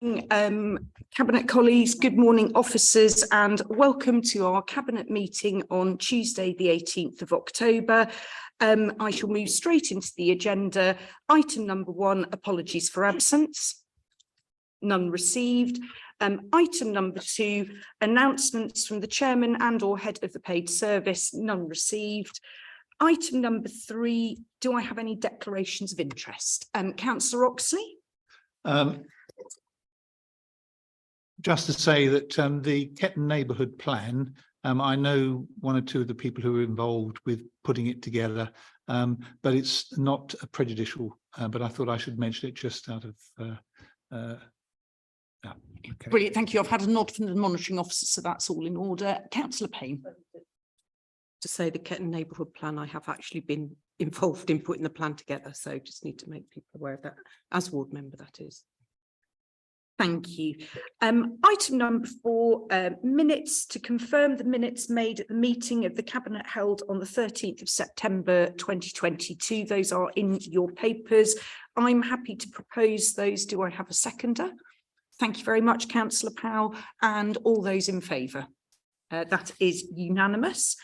Cabinet colleagues, good morning officers, and welcome to our Cabinet meeting on Tuesday the 18th of October. I shall move straight into the agenda. Item number 1, apologies for absence. None received. Item number 2, announcements from the chairman and or head of the paid service. None received. Item number 3, do I have any declarations of interest? Councillor Oxley. Just to say that the Ketton neighbourhood plan, I know one or two of the people who are involved with putting it together, but it's not prejudicial. But I thought I should mention it just out of. Okay. Brilliant, thank you. I've had a nod from the monitoring officer, so that's all in order. Councillor Payne. To say the Ketton neighbourhood plan, I have actually been involved in putting the plan together, so just need to make people aware of that as ward member, that is. Thank you. Item number 4, minutes. To confirm the minutes made at the meeting of the Cabinet held on the 13th of September 2022. Those are in your papers. I'm happy to propose those. Do I have a seconder? Thank you very much, Councillor Powell, and all those in favour. That is unanimous.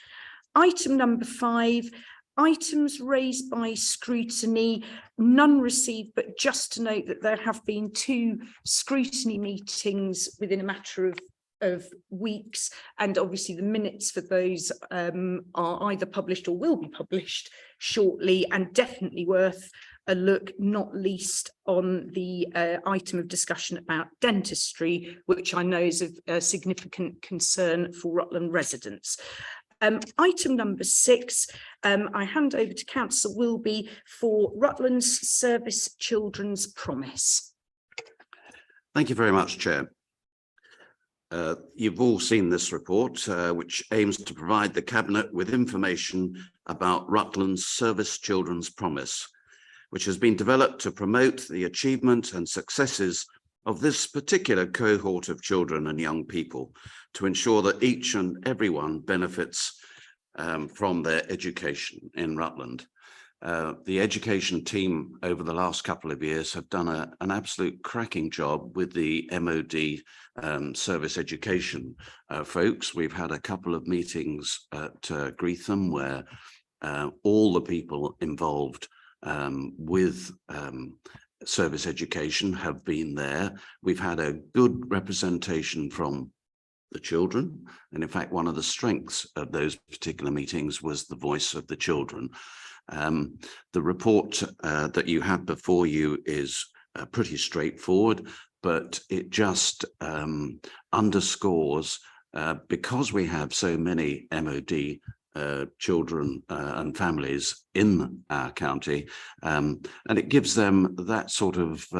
Item number 5, items raised by scrutiny, none received, but just to note that there have been 2 scrutiny meetings within a matter of weeks, and obviously the minutes for those are either published or will be published shortly, and definitely worth a look, not least on the item of discussion about dentistry, which I know is of a significant concern for Rutland residents. Item number 6, I hand over to Councillor Wilby for Rutland's Service Children's Promise. Thank you very much, Chair. You've all seen this report, which aims to provide the Cabinet with information about Rutland's Service Children's Promise, which has been developed to promote the achievement and successes of this particular cohort of children and young people, to ensure that each and everyone benefits from their education in Rutland. The education team over the last couple of years have done an absolute cracking job with the MOD service education folks. We've had a couple of meetings at Greetham where all the people involved with service education have been there. We've had a good representation from the children, and in fact one of the strengths of those particular meetings was the voice of the children. The report that you have before you is pretty straightforward, but it just underscores, because we have so many MOD children and families in our county, and it gives them that sort of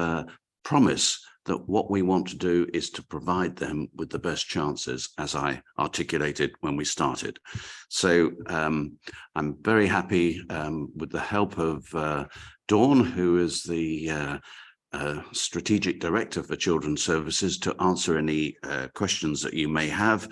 promise that what we want to do is to provide them with the best chances, as I articulated when we started. So I'm very happy with the help of Dawn, who is the Strategic Director for Children's Services, to answer any questions that you may have.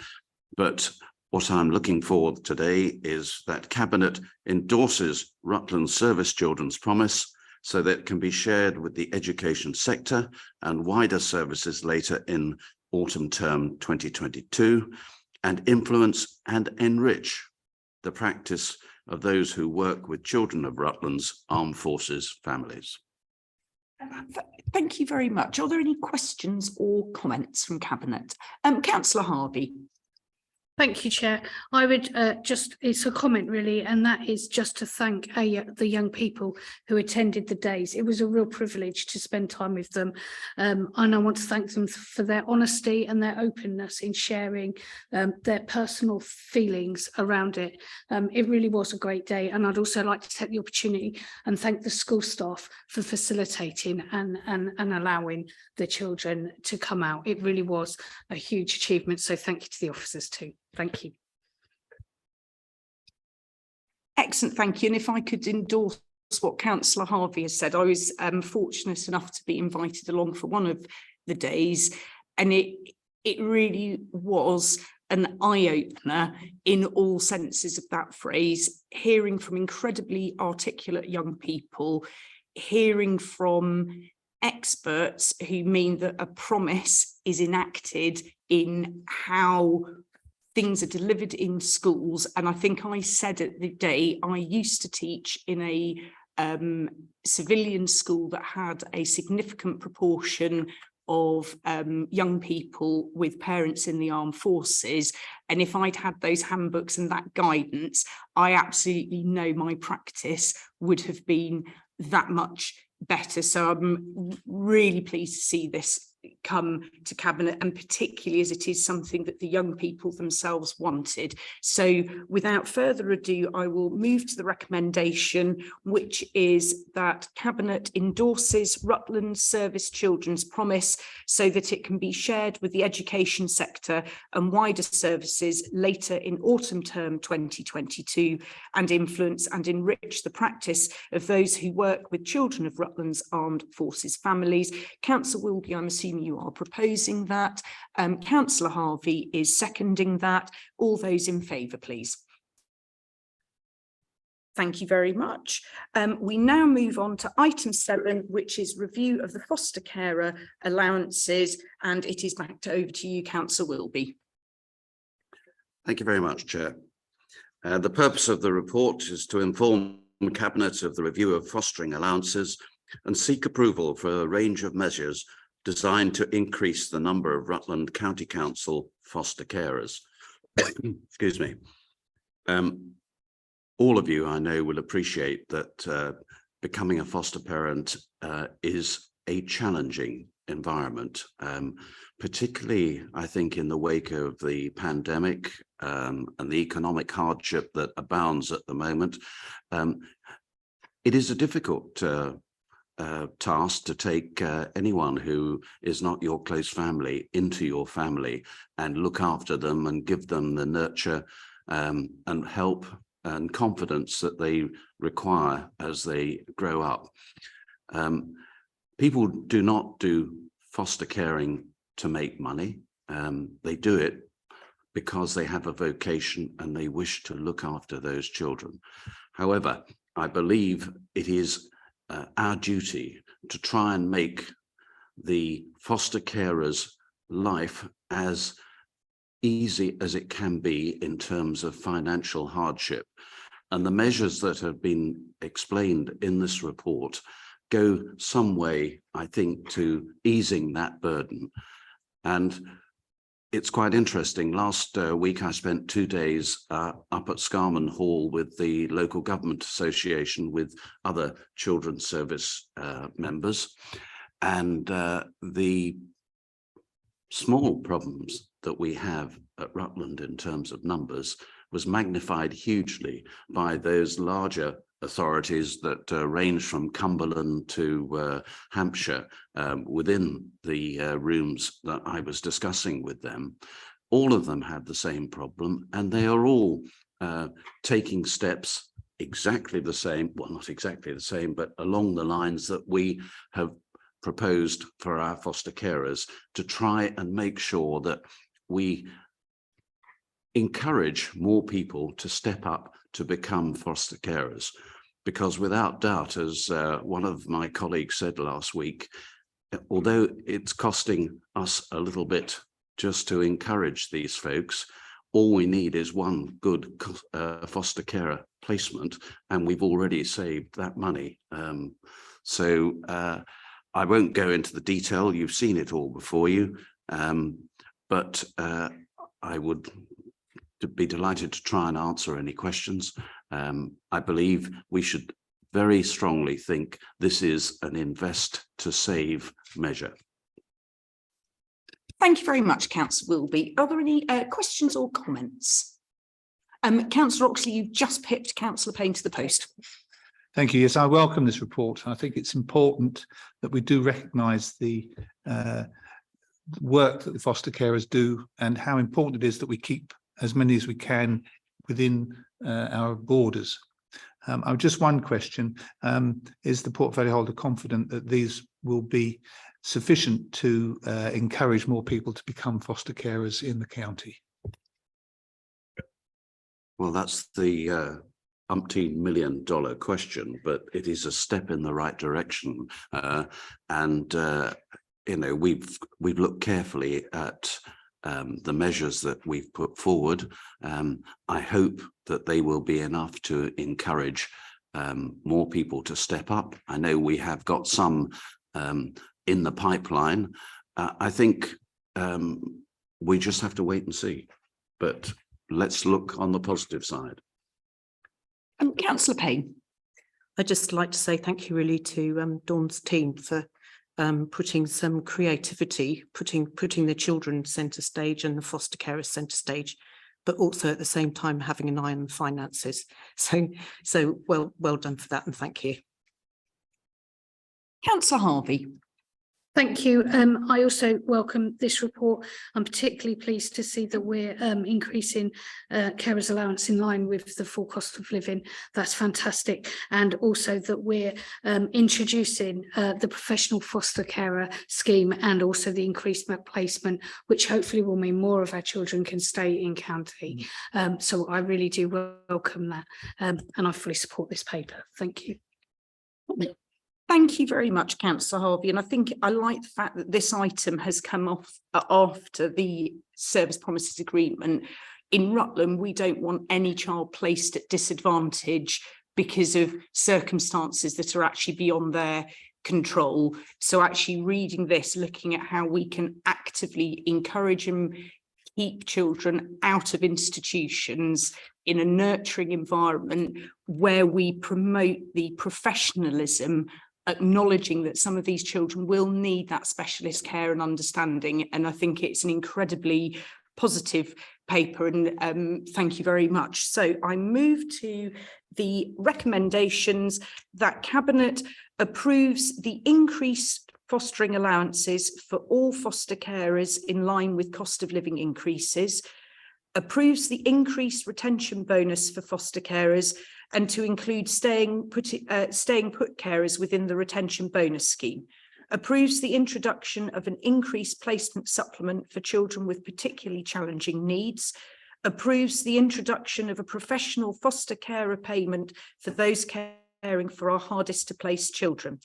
But what I'm looking for today is that Cabinet endorses Rutland's Service Children's Promise, so that it can be shared with the education sector and wider services later in autumn term 2022, and influence and enrich the practice of those who work with children of Rutland's armed forces families. Thank you very much. Are there any questions or comments from Cabinet? Councillor Harvey. Thank you, Chair. I would it's a comment really, and that is just to thank the young people who attended the days. It was a real privilege to spend time with them, and I want to thank them for their honesty and their openness in sharing their personal feelings around it. It really was a great day, and I'd also like to take the opportunity and thank the school staff for facilitating and allowing the children to come out. It really was a huge achievement, so thank you to the officers too. Thank you. Excellent, thank you. And if I could endorse what Councillor Harvey has said, I was fortunate enough to be invited along for one of the days, and it really was an eye-opener in all senses of that phrase, hearing from incredibly articulate young people, hearing from experts who mean that a promise is enacted in how things are delivered in schools. And I think I said at the day, I used to teach in a civilian school that had a significant proportion of young people with parents in the armed forces. And if I'd had those handbooks and that guidance, I absolutely know my practice would have been that much better. So I'm really pleased to see this come to Cabinet, and particularly as it is something that the young people themselves wanted. So without further ado, I will move to the recommendation, which is that Cabinet endorses Rutland Service Children's Promise so that it can be shared with the education sector and wider services later in autumn term 2022 and influence and enrich the practice of those who work with children of Rutland's Armed Forces families. Councillor Wilby, I'm assuming you are proposing that. Councillor Harvey is seconding that. All those in favour, please. Thank you very much. We now move on to item 7, which is review of the foster carer allowances, and it is back over to you, Councillor Wilby. Thank you very much, Chair. The purpose of the report is to inform the Cabinet of the review of fostering allowances and seek approval for a range of measures designed to increase the number of Rutland County Council foster carers. Excuse me. All of you, I know, will appreciate that becoming a foster parent is a challenging environment, particularly, I think, in the wake of the pandemic and the economic hardship that abounds at the moment. It is a difficult task to take anyone who is not your close family into your family and look after them and give them the nurture and help and confidence that they require as they grow up. People do not do foster caring to make money. They do it because they have a vocation and they wish to look after those children. However, I believe it is our duty to try and make the foster carer's life as easy as it can be in terms of financial hardship. And the measures that have been explained in this report go some way, I think, to easing that burden. And it's quite interesting. Last week, I spent 2 days up at Scarman Hall with the local government association with other children's service members. And the small problems that we have at Rutland in terms of numbers was magnified hugely by those larger authorities that range from Cumberland to Hampshire within the rooms that I was discussing with them. All of them had the same problem, and they are all taking steps exactly the same, well, not exactly the same, but along the lines that we have proposed for our foster carers, to try and make sure that we encourage more people to step up to become foster carers. Because without doubt, as one of my colleagues said last week, although it's costing us a little bit just to encourage these folks, all we need is one good foster carer placement, and we've already saved that money. So I won't go into the detail, you've seen it all before you, but I would be delighted to try and answer any questions. I believe we should very strongly think this is an invest to save measure. Thank you very much, Councillor Wilby. Are there any questions or comments? Councillor Oxley, you've just pipped Councillor Payne to the post. Thank you. Yes, I welcome this report. I think it's important that we do recognise the work that the foster carers do and how important it is that we keep as many as we can within our borders. I've just one question. Is the portfolio holder confident that these will be sufficient to encourage more people to become foster carers in the county? Well, that's the umpteen $1 million question, but it is a step in the right direction. You know, we've looked carefully at the measures that we've put forward. I hope that they will be enough to encourage more people to step up. I know we have got some in the pipeline. I think we just have to wait and see, but let's look on the positive side. Councillor Payne. I'd just like to say thank you really to Dawn's team for putting some creativity, putting the children centre stage and the foster carers centre stage, but also at the same time having an eye on finances. So well done for that, and thank you. Councillor Harvey. Thank you. I also welcome this report. I'm particularly pleased to see that we're increasing carers allowance in line with the full cost of living. That's fantastic. And also that we're introducing the professional foster carer scheme and also the increased placement, which hopefully will mean more of our children can stay in county. So I really do welcome that. And I fully support this paper. Thank you. Thank you very much, Councillor Harvey. And I think I like the fact that this item has come off after the service promises agreement. In Rutland, we don't want any child placed at disadvantage because of circumstances that are actually beyond their control. So actually reading this, looking at how we can actively encourage and keep children out of institutions in a nurturing environment where we promote the professionalism, acknowledging that some of these children will need that specialist care and understanding. And I think it's an incredibly positive paper, and thank you very much. So I move to the recommendations that Cabinet approves the increased fostering allowances for all foster carers in line with cost of living increases, approves the increased retention bonus for foster carers and to include staying put carers within the retention bonus scheme, approves the introduction of an increased placement supplement for children with particularly challenging needs, approves the introduction of a professional foster carer payment for those caring for our hardest to place children,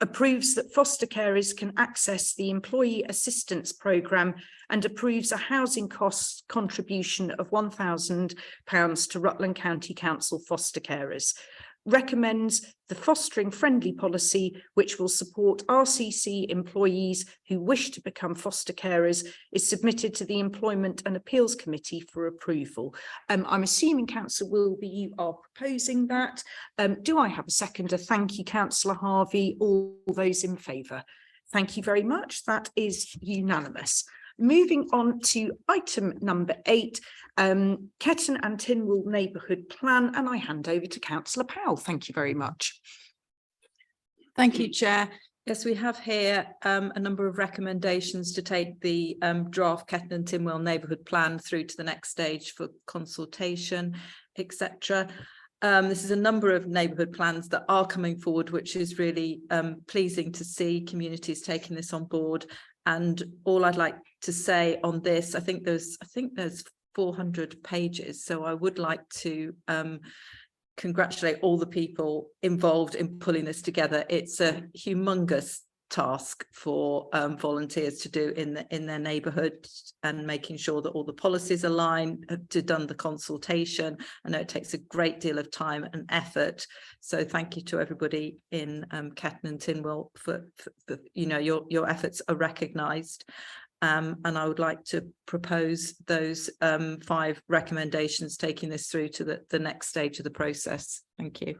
approves that foster carers can access the Employee Assistance Programme and approves a housing costs contribution of £1,000 to Rutland County Council foster carers, recommends the fostering friendly policy which will support RCC employees who wish to become foster carers is submitted to the Employment and Appeals Committee for approval. I'm assuming, Councillor Wilby, you are proposing that. Do I have a seconder? Thank you, Councillor Harvey. All those in favour? Thank you very much. That is unanimous. Moving on to item number 8, Ketton and Tynwald Neighbourhood Plan, and I hand over to Councillor Powell. Thank you very much. Thank you, Chair. Yes, we have here a number of recommendations to take the draft Ketton and Tynwald Neighbourhood Plan through to the next stage for consultation, etc. This is a number of neighbourhood plans that are coming forward, which is really pleasing to see communities taking this on board. And all I'd like to say on this, I think there's 400 pages. So I would like to congratulate all the people involved in pulling this together. It's a humongous task for volunteers to do in their neighbourhood, and making sure that all the policies align, to done the consultation. I know it takes a great deal of time and effort, so thank you to everybody in Ketton and Tynwald for you know, your efforts are recognised. And I would like to propose those 5 recommendations, taking this through to the next stage of the process. Thank you.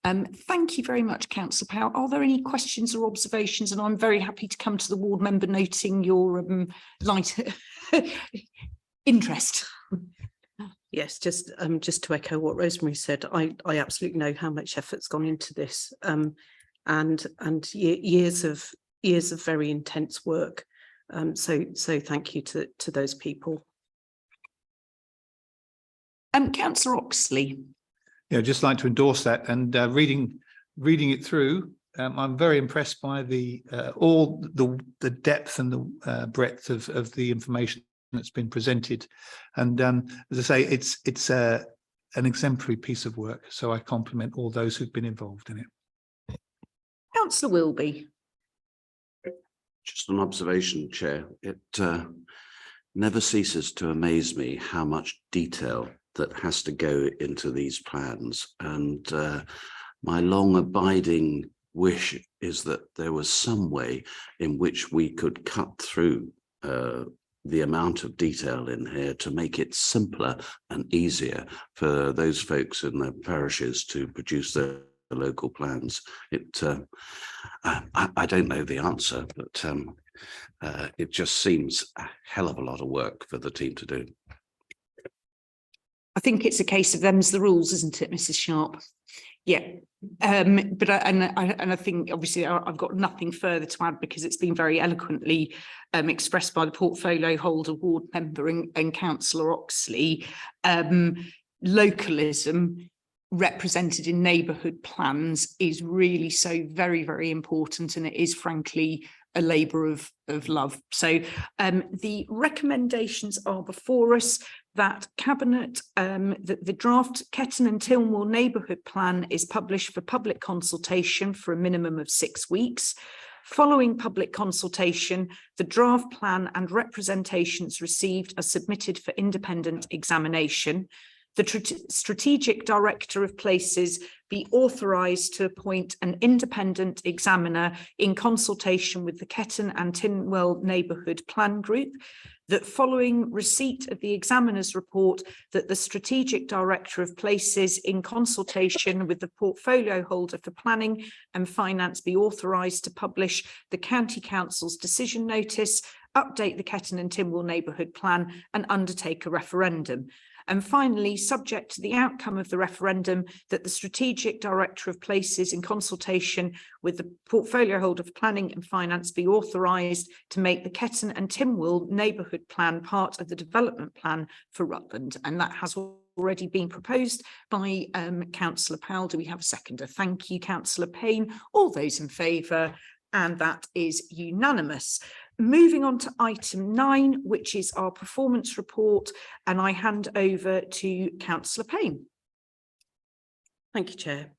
Thank you very much, Councillor Powell. Are there any questions or observations? And I'm very happy to come to the ward member, noting your light interest. Yes, just to echo what Rosemary said, I absolutely know how much effort's gone into this, and years of very intense work. So thank you to those people. Councillor Oxley. Yeah, I'd just like to endorse that, and reading it through, I'm very impressed by all the depth and the breadth of the information that's been presented. And as I say, it's an exemplary piece of work. So I compliment all those who've been involved in it. Councillor Wilby. Just an observation, Chair. It never ceases to amaze me how much detail that has to go into these plans. And my long abiding wish is that there was some way in which we could cut through the amount of detail in here to make it simpler and easier for those folks in the parishes to produce their local plans. I don't know the answer, but it just seems a hell of a lot of work for the team to do. I think it's a case of them's the rules, isn't it, Mrs. Sharp? Yeah, but I think obviously I've got nothing further to add because it's been very eloquently expressed by the portfolio holder, ward member and Councillor Oxley. Localism represented in neighbourhood plans is really so very, very important, and it is frankly a labour of love. So the recommendations are before us. That Cabinet, the draft Ketton and Tilnwall neighbourhood plan is published for public consultation for a minimum of 6 weeks. Following public consultation, the draft plan and representations received are submitted for independent examination. The strategic director of places be authorised to appoint an independent examiner in consultation with the Ketton and Tilnwall neighbourhood plan group. That following receipt of the examiner's report, that the strategic director of places in consultation with the portfolio holder for planning and finance be authorised to publish the county council's decision notice, update the Ketton and Tilnwall neighbourhood plan and undertake a referendum. And finally, subject to the outcome of the referendum, that the strategic director of places in consultation with the portfolio holder for planning and finance be authorised to make the Ketton and Tilnwall neighbourhood plan part of the development plan for Rutland. And that has already been proposed by Councillor Powell. Do we have a seconder? Thank you, Councillor Payne. All those in favour? And that is unanimous. Moving on to item 9, which is our performance report, and I hand over to Councillor Payne. Thank you, Chair.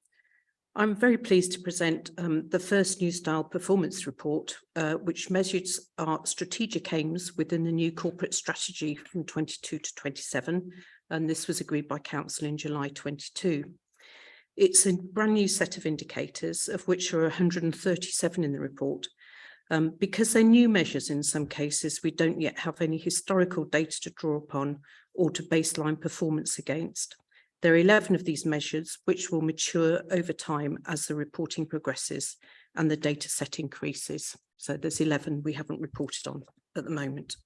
I'm very pleased to present the first New Style performance report, which measures our strategic aims within the new corporate strategy from 22 to 27, and this was agreed by Council in July 22. It's a brand new set of indicators, of which there are 137 in the report. Because they're new measures in some cases, we don't yet have any historical data to draw upon or to baseline performance against. There are 11 of these measures which will mature over time as the reporting progresses and the data set increases. So there's 11 we haven't reported on at the moment.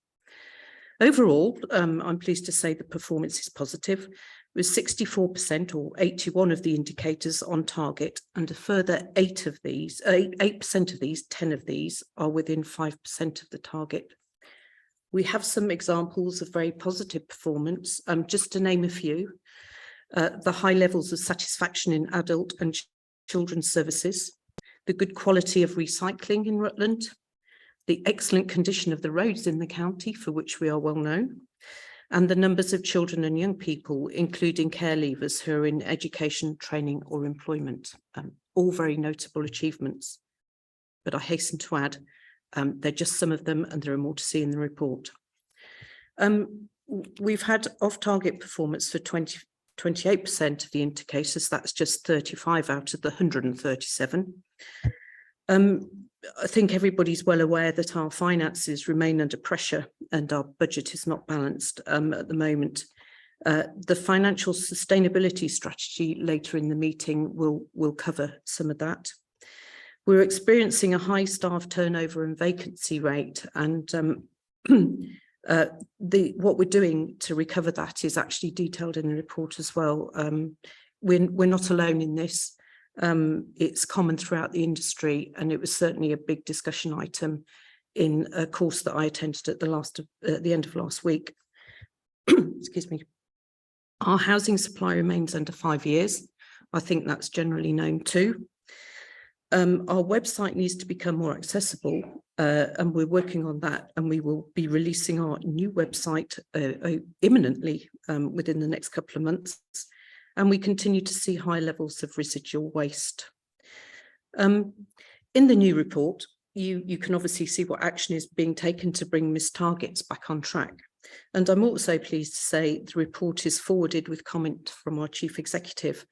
Overall, I'm pleased to say the performance is positive, with 64% or 81 of the indicators on target, and a further 8% of these, 10 of these are within 5% of the target. We have some examples of very positive performance, just to name a few. The high levels of satisfaction in adult and children's services, the good quality of recycling in Rutland, the excellent condition of the roads in the county, for which we are well known, and the numbers of children and young people, including care leavers who are in education, training or employment. All very notable achievements. But I hasten to add, they're just some of them and there are more to see in the report. We've had off-target performance for 28% of the indicators. That's just 35 out of the 137. I think everybody's well aware that our finances remain under pressure and our budget is not balanced at the moment. The financial sustainability strategy later in the meeting will cover some of that. We're experiencing a high staff turnover and vacancy rate, and what we're doing to recover that is actually detailed in the report as well. We're not alone in this. It's common throughout the industry, and it was certainly a big discussion item in a course that I attended at the end of last week. Excuse me. Our housing supply remains under 5 years. I think that's generally known too. Our website needs to become more accessible, and we're working on that, and we will be releasing our new website imminently within the next couple of months. and we continue to see high levels of residual waste. In the new report, you can obviously see what action is being taken to bring missed targets back on track. And I'm also pleased to say the report is forwarded with comment from our Chief Executive,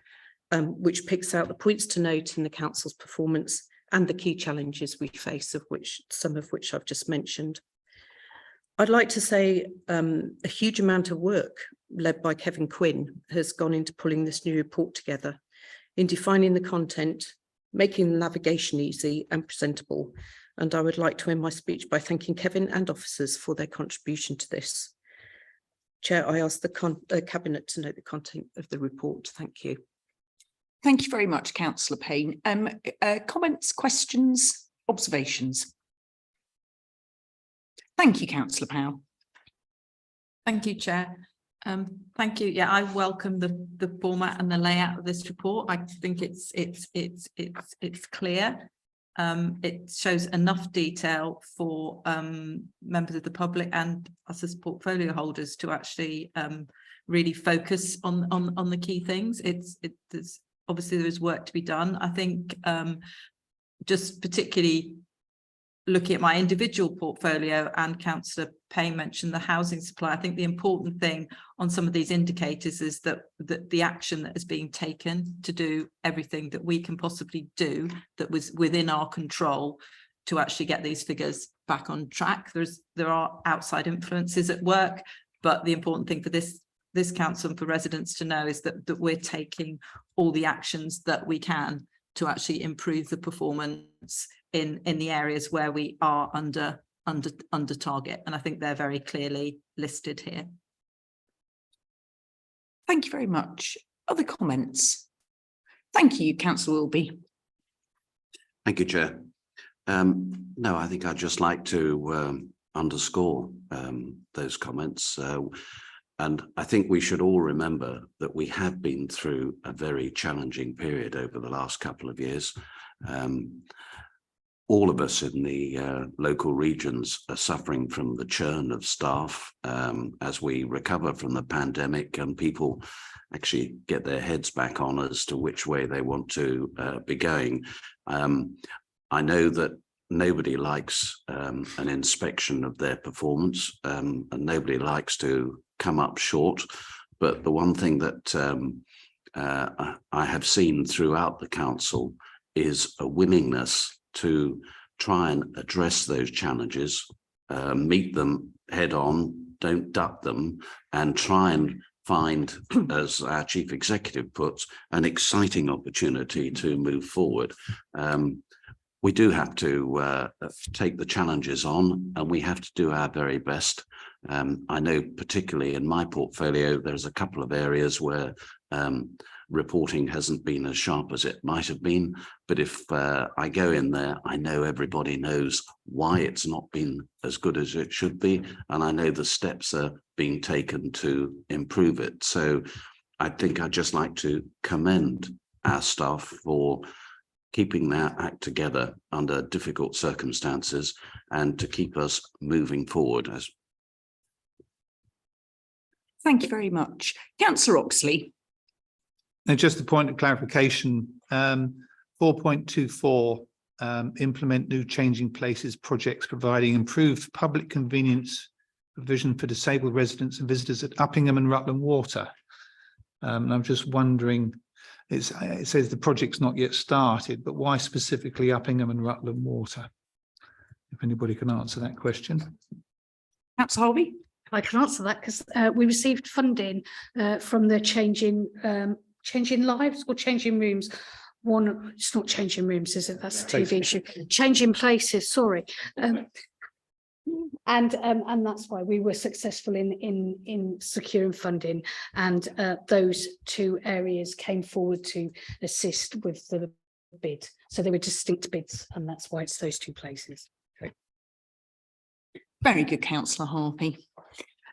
which picks out the points to note in the Council's performance and the key challenges we face, some of which I've just mentioned. I'd like to say a huge amount of work led by Kevin Quinn has gone into pulling this new report together, in defining the content, making the navigation easy and presentable. And I would like to end my speech by thanking Kevin and officers for their contribution to this. Chair, I ask the Cabinet to note the content of the report. Thank you. Thank you very much, Councillor Payne. Comments, questions, observations? Thank you, Councillor Powell. Thank you, Chair. Thank you. Yeah, I welcome the format and the layout of this report. I think it's clear. It shows enough detail for members of the public and us as portfolio holders to actually really focus on the key things. There's obviously there is work to be done. I think just particularly looking at my individual portfolio, and Councillor Payne mentioned the housing supply, I think the important thing on some of these indicators is that the action that is being taken to do everything that we can possibly do that was within our control to actually get these figures back on track. There are outside influences at work, but the important thing for this council and for residents to know is that we're taking all the actions that we can to actually improve the performance in the areas where we are under target, and I think they're very clearly listed here. Thank you very much. Other comments? Thank you, Councillor Wilby. Thank you, Chair. No, I think I'd just like to underscore those comments. And I think we should all remember that we have been through a very challenging period over the last couple of years. All of us in the local regions are suffering from the churn of staff as we recover from the pandemic and people actually get their heads back on as to which way they want to be going. I know that nobody likes an inspection of their performance and nobody likes to come up short. But the one thing that I have seen throughout the council is a willingness to try and address those challenges, meet them head on, don't duck them, and try and find, as our Chief Executive puts, an exciting opportunity to move forward. We do have to take the challenges on, and we have to do our very best. I know particularly in my portfolio, there's a couple of areas where reporting hasn't been as sharp as it might have been. But if I go in there, I know everybody knows why it's not been as good as it should be. And I know the steps are being taken to improve it. So I think I'd just like to commend our staff for keeping their act together under difficult circumstances and to keep us moving forward. Thank you very much. Councillor Oxley. And just a point of clarification, 4.24, implement new changing places projects providing improved public convenience provision for disabled residents and visitors at Uppingham and Rutland Water. And I'm just wondering, it says the project's not yet started, but why specifically Uppingham and Rutland Water? If anybody can answer that question. Councillor Harvey. I can answer that because we received funding from the Changing Lives or Changing Rooms. One, it's not Changing Rooms, is it? That's a TV show. Changing Places, sorry. And that's why we were successful in securing funding, and those two areas came forward to assist with the bid. So they were distinct bids, and that's why it's those two places. Very good, Councillor Harvey.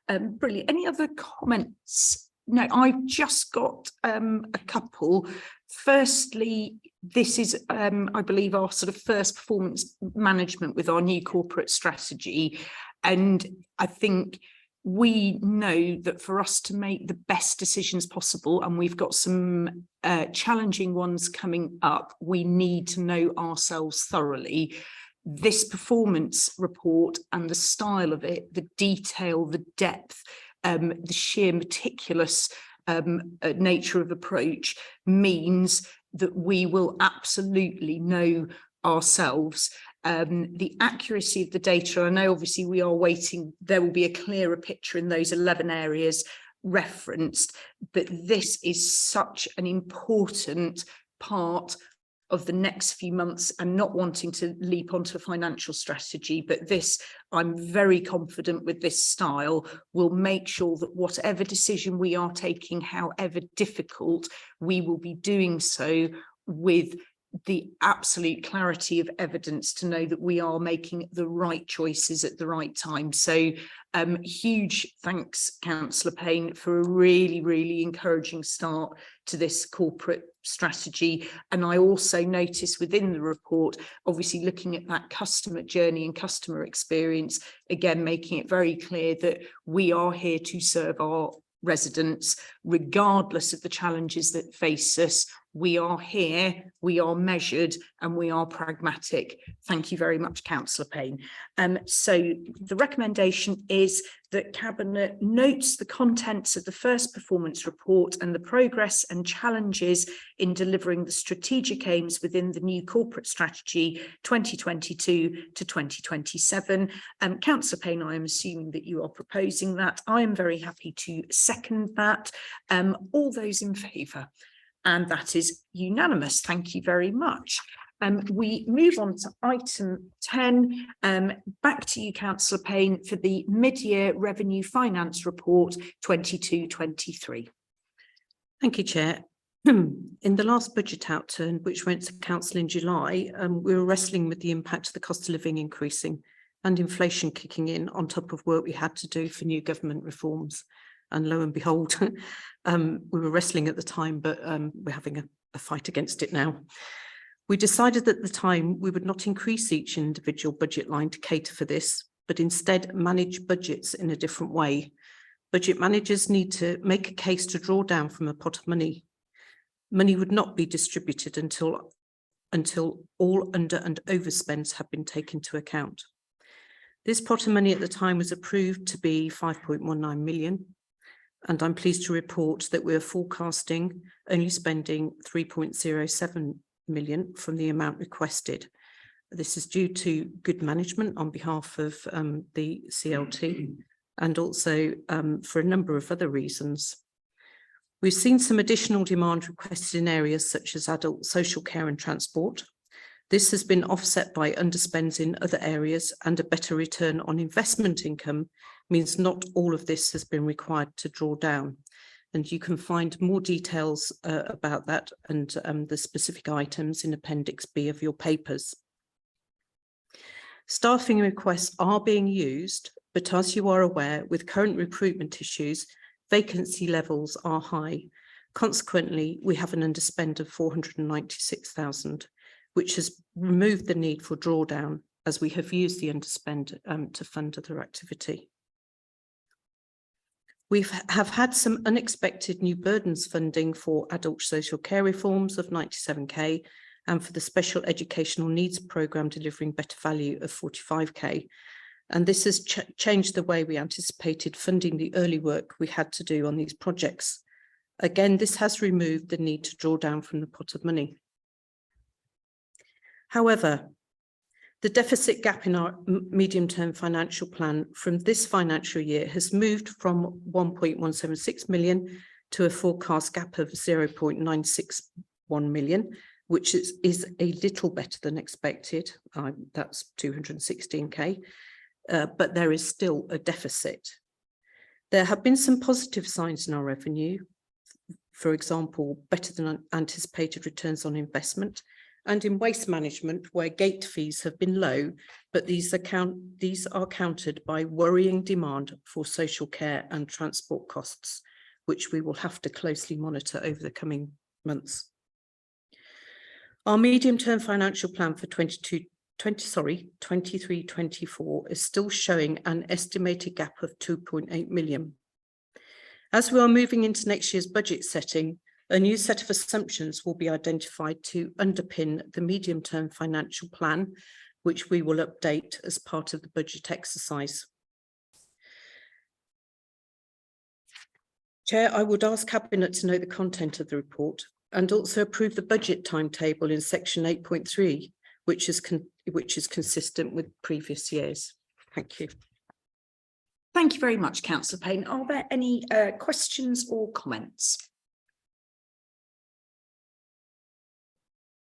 Brilliant. Any other comments? No, I've just got a couple. Firstly, this is, I believe, our sort of first performance management with our new corporate strategy. And I think we know that for us to make the best decisions possible, and we've got some challenging ones coming up, we need to know ourselves thoroughly. This performance report and the style of it, the detail, the depth, the sheer meticulous nature of approach means that we will absolutely know ourselves. The accuracy of the data, I know obviously we are waiting, there will be a clearer picture in those 11 areas referenced, but this is such an important part of the next few months, and not wanting to leap onto a financial strategy, but this, I'm very confident with this style, will make sure that whatever decision we are taking, however difficult, we will be doing so with the absolute clarity of evidence to know that we are making the right choices at the right time. So huge thanks, Councillor Payne, for a really, really encouraging start to this corporate strategy. And I also noticed within the report, obviously looking at that customer journey and customer experience, again, making it very clear that we are here to serve our residents, regardless of the challenges that face us. We are here, we are measured, and we are pragmatic. Thank you very much, Councillor Payne. So the recommendation is that Cabinet notes the contents of the first performance report and the progress and challenges in delivering the strategic aims within the new corporate strategy 2022 to 2027. Councillor Payne, I am assuming that you are proposing that. I am very happy to second that. All those in favour? And that is unanimous. Thank you very much. We move on to item 10. Back to you, Councillor Payne, for the mid-year revenue finance report 22-23. Thank you, Chair. In the last budget outturn, which went to Council in July, we were wrestling with the impact of the cost of living increasing and inflation kicking in on top of work we had to do for new government reforms. And lo and behold, we were wrestling at the time, but we're having a fight against it now. We decided at the time we would not increase each individual budget line to cater for this, but instead manage budgets in a different way. Budget managers need to make a case to draw down from a pot of money. Money would not be distributed until all under and overspends have been taken into account. This pot of money at the time was approved to be 5.19 million. And I'm pleased to report that we're forecasting only spending 3.07 million from the amount requested. This is due to good management on behalf of the CLT and also for a number of other reasons. We've seen some additional demand requested in areas such as adult social care and transport. This has been offset by underspends in other areas, and a better return on investment income means not all of this has been required to draw down. And you can find more details about that and the specific items in Appendix B of your papers. Staffing requests are being used, but as you are aware, with current recruitment issues, vacancy levels are high. Consequently, we have an underspend of 496,000, which has removed the need for drawdown as we have used the underspend to fund other activity. We have had some unexpected new burdens funding for adult social care reforms of 97k and for the special educational needs programme delivering better value of 45k. And this has changed the way we anticipated funding the early work we had to do on these projects. Again, this has removed the need to draw down from the pot of money. However, the deficit gap in our medium-term financial plan from this financial year has moved from 1.176 million to a forecast gap of 0.961 million, which is a little better than expected. That's 216k, but there is still a deficit. There have been some positive signs in our revenue. For example, better than anticipated returns on investment, and in waste management, where gate fees have been low, but these are countered by worrying demand for social care and transport costs, which we will have to closely monitor over the coming months. Our medium-term financial plan for 22 23-24 is still showing an estimated gap of 2.8 million. As we are moving into next year's budget setting, a new set of assumptions will be identified to underpin the medium-term financial plan, which we will update as part of the budget exercise. Chair, I would ask Cabinet to note the content of the report and also approve the budget timetable in section 8.3, which is consistent with previous years. Thank you. Thank you very much, Councillor Payne. Are there any questions or comments?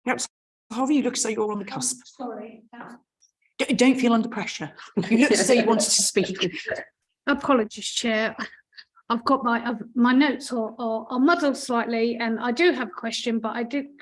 Perhaps Harvey, you look as though you're on the cusp. Sorry. Don't feel under pressure. You look as though you wanted to speak. Apologies, Chair. I've got my notes are muddled slightly, and I do have a question, but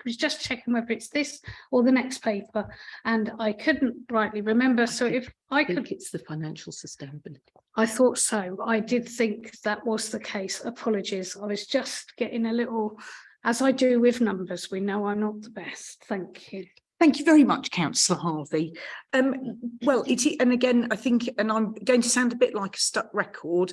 was just checking whether it's this or the next paper, and I couldn't rightly remember. So if I could, it's the financial sustainability. I thought so. I did think that was the case. Apologies. I was just getting a little, as I do with numbers. We know I'm not the best. Thank you. Thank you very much, Councillor Harvey. Well, and again, I think, and I'm going to sound a bit like a stuck record.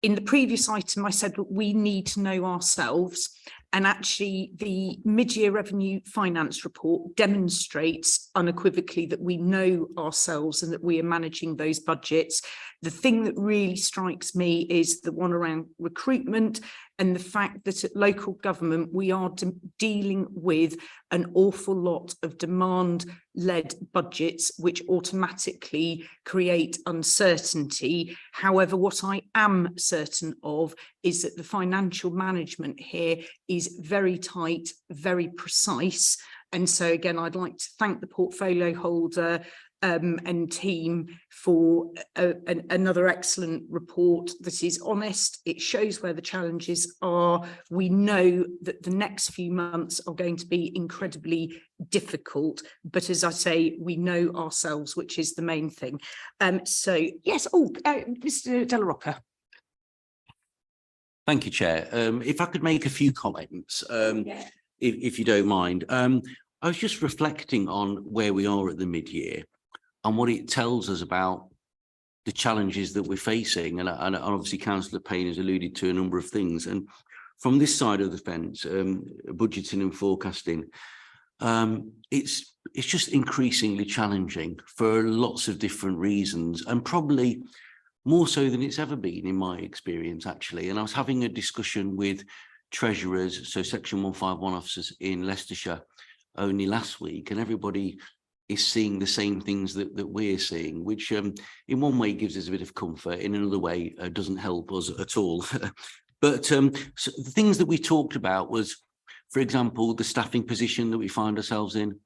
In the previous item, I said that we need to know ourselves, and actually the mid-year revenue finance report demonstrates unequivocally that we know ourselves and that we are managing those budgets. The thing that really strikes me is the one around recruitment and the fact that at local government we are dealing with an awful lot of demand-led budgets which automatically create uncertainty. However, what I am certain of is that the financial management here is very tight, very precise. And so again, I'd like to thank the portfolio holder and team for another excellent report that is honest. It shows where the challenges are. We know that the next few months are going to be incredibly difficult, but as I say, we know ourselves, which is the main thing. So yes, Mr. Della Rocca. Thank you, Chair. If I could make a few comments, if you don't mind. I was just reflecting on where we are at the mid-year and what it tells us about the challenges that we're facing. And obviously, Councillor Payne has alluded to a number of things. And from this side of the fence, budgeting and forecasting, it's just increasingly challenging for lots of different reasons, and probably more so than it's ever been in my experience, actually. And I was having a discussion with treasurers, so Section 151 officers in Leicestershire only last week, and everybody is seeing the same things that we're seeing, which in one way gives us a bit of comfort, in another way doesn't help us at all. But so the things that we talked about was, for example, the staffing position that we find ourselves in,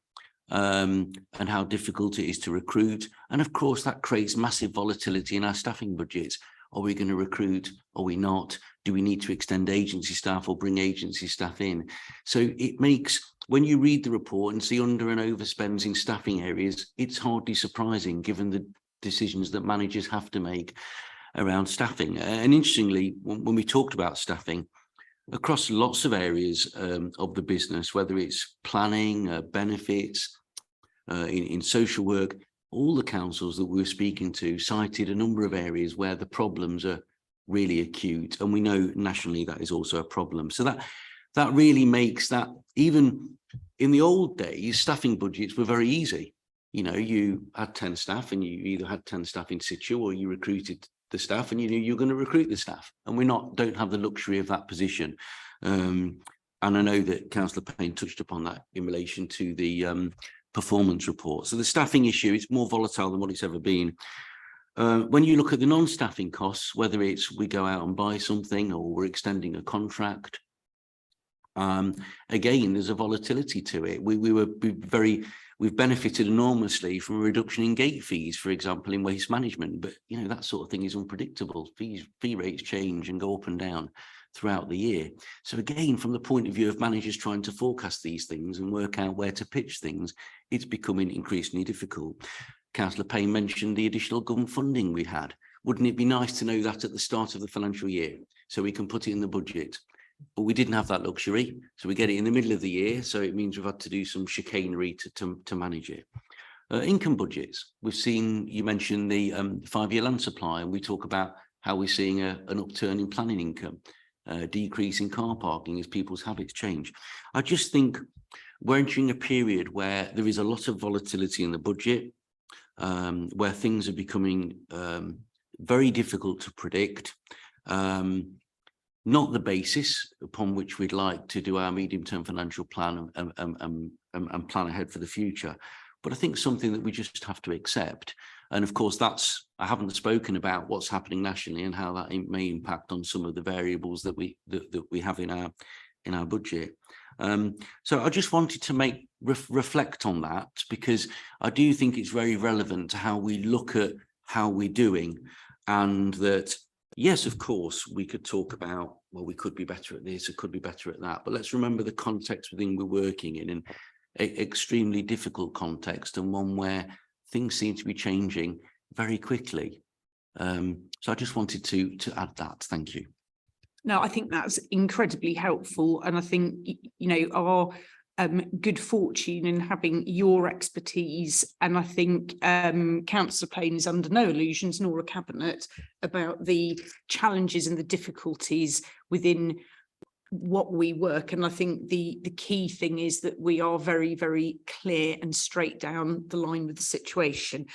and how difficult it is to recruit. And of course, that creates massive volatility in our staffing budgets. Are we going to recruit? Are we not? Do we need to extend agency staff or bring agency staff in? So it makes, when you read the report and see under and overspends in staffing areas, it's hardly surprising given the decisions that managers have to make around staffing. And interestingly, when we talked about staffing, across lots of areas of the business, whether it's planning, benefits, in social work, all the councils that we were speaking to cited a number of areas where the problems are really acute. And we know nationally that is also a problem. So that really makes that, even in the old days, staffing budgets were very easy. You know, you had 10 staff and you either had 10 staff in situ or you recruited the staff and you knew you were going to recruit the staff. And we don't have the luxury of that position. And I know that Councillor Payne touched upon that in relation to the performance report. So the staffing issue is more volatile than what it's ever been. When you look at the non-staffing costs, whether it's we go out and buy something or we're extending a contract, again, there's a volatility to it. We've benefited enormously from a reduction in gate fees, for example, in waste management. But, you know, that sort of thing is unpredictable. Fee rates change and go up and down throughout the year. So again, from the point of view of managers trying to forecast these things and work out where to pitch things, it's becoming increasingly difficult. Councillor Payne mentioned the additional government funding we had. Wouldn't it be nice to know that at the start of the financial year so we can put it in the budget? But we didn't have that luxury, so we get it in the middle of the year, so it means we've had to do some chicanery to manage it. income budgets. We've seen, you mentioned the 5-year land supply, and we talk about how we're seeing an upturn in planning income, decrease in car parking as people's habits change. I just think we're entering a period where there is a lot of volatility in the budget, where things are becoming very difficult to predict. Not the basis upon which we'd like to do our medium-term financial plan and plan ahead for the future. But I think something that we just have to accept. And of course, I haven't spoken about what's happening nationally and how that may impact on some of the variables that we have in our budget. So I just wanted to reflect on that, because I do think it's very relevant to how we look at how we're doing, and that, yes, of course, we could talk about, well, we could be better at this, it could be better at that, but let's remember the context within we're working in an extremely difficult context, and one where things seem to be changing very quickly. So I just wanted to add that. Thank you. No, I think that's incredibly helpful. And I think, you know, our good fortune in having your expertise, and I think Councillor Payne is under no illusions, nor a cabinet, about the challenges and the difficulties within what we work. And I think the key thing is that we are very, very clear and straight down the line with the situation.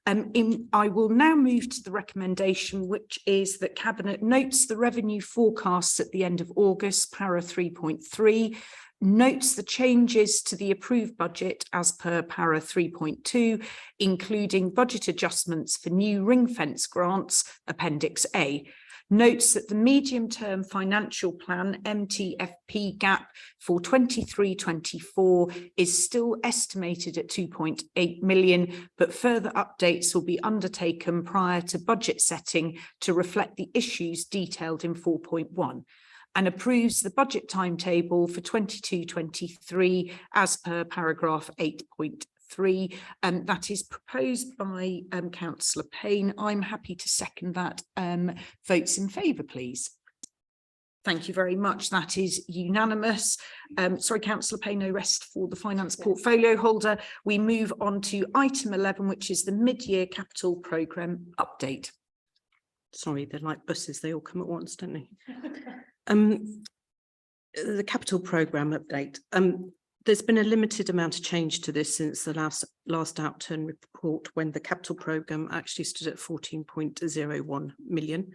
I will now move to the recommendation, which is that Cabinet notes the revenue forecasts at the end of August, para 3.3, notes the changes to the approved budget as per para 3.2, including budget adjustments for new ring fence grants, Appendix A. Notes that the medium-term financial plan MTFP gap for 23-24 is still estimated at 2.8 million, but further updates will be undertaken prior to budget setting to reflect the issues detailed in 4.1, and approves the budget timetable for 22-23 as per paragraph 8.3. That is proposed by Councillor Payne. I'm happy to second that. Votes in favour, please. Thank you very much. That is unanimous. Sorry, Councillor Payne, no rest for the finance portfolio holder. We move on to item 11, which is the mid-year capital programme update. Sorry, they're like buses, they all come at once, don't they? The capital programme update. There's been a limited amount of change to this since the last outturn report, when the capital programme actually stood at 14.01 million.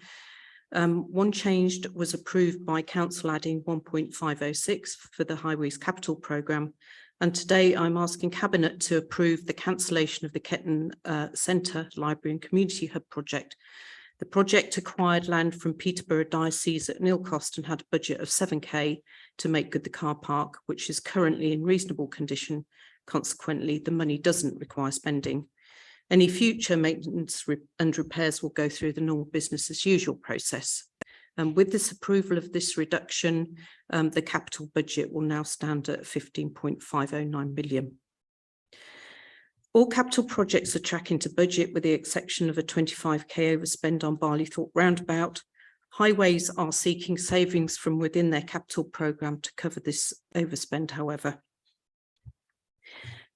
One change was approved by Council, adding 1.506 for the Highways Capital Programme. And today I'm asking Cabinet to approve the cancellation of the Ketton Centre Library and Community Hub project. The project acquired land from Peterborough Diocese at nil cost and had a budget of 7k to make good the car park, which is currently in reasonable condition. Consequently, the money doesn't require spending. Any future maintenance and repairs will go through the normal business as usual process. And with this approval of this reduction, the capital budget will now stand at 15.509 million. All capital projects are tracking to budget, with the exception of a 25k overspend on Barleythorpe Roundabout. Highways are seeking savings from within their capital programme to cover this overspend, however.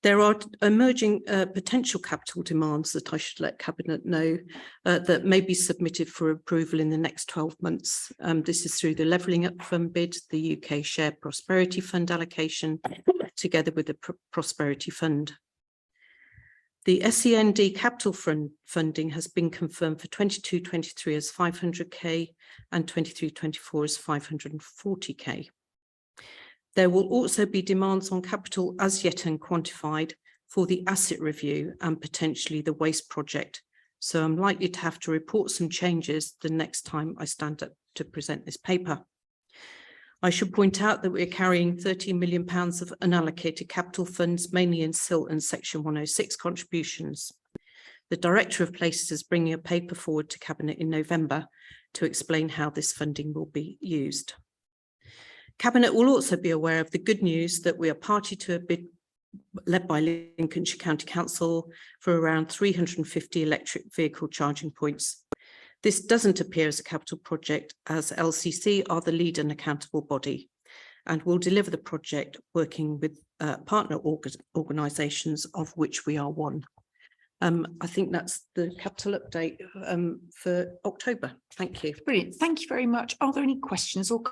There are emerging potential capital demands that I should let Cabinet know that may be submitted for approval in the next 12 months. This is through the Levelling Up Fund bid, the UK Shared Prosperity Fund allocation, together with the Prosperity Fund. The SEND capital funding has been confirmed for 22-23 as 500k and 23-24 as 540k. There will also be demands on capital as yet unquantified for the asset review and potentially the waste project. So I'm likely to have to report some changes the next time I stand up to present this paper. I should point out that we're carrying £13 million of unallocated capital funds, mainly in SILT and Section 106 contributions. The Director of Places is bringing a paper forward to Cabinet in November to explain how this funding will be used. Cabinet will also be aware of the good news that we are party to a bid led by Lincolnshire County Council for around 350 electric vehicle charging points. This doesn't appear as a capital project, as LCC are the lead and accountable body. and will deliver the project working with partner organisations, of which we are one. I think that's the capital update for October. Thank you. Brilliant. Thank you very much. Are there any questions or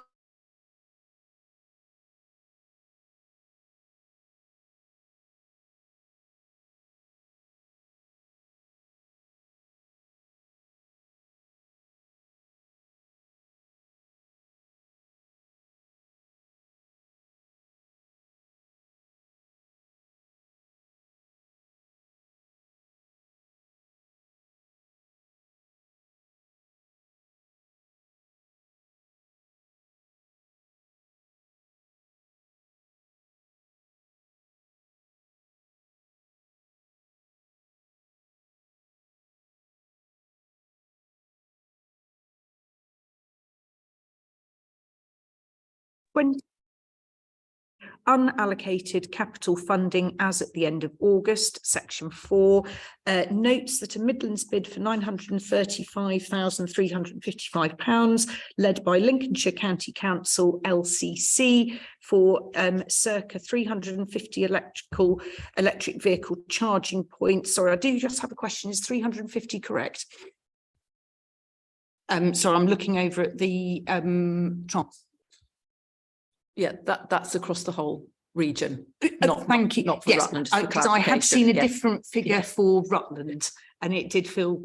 when unallocated capital funding as at the end of August, section 4, notes that a Midlands bid for £935,355 led by Lincolnshire County Council LCC for circa 350 electric vehicle charging points. Sorry, I do just have a question. Is 350 correct? So I'm looking over at the Yeah, that's across the whole region. Thank you. Not for Yes, Rutland. for because I had seen a clarification. Yes. different figure for Rutland, and it did feel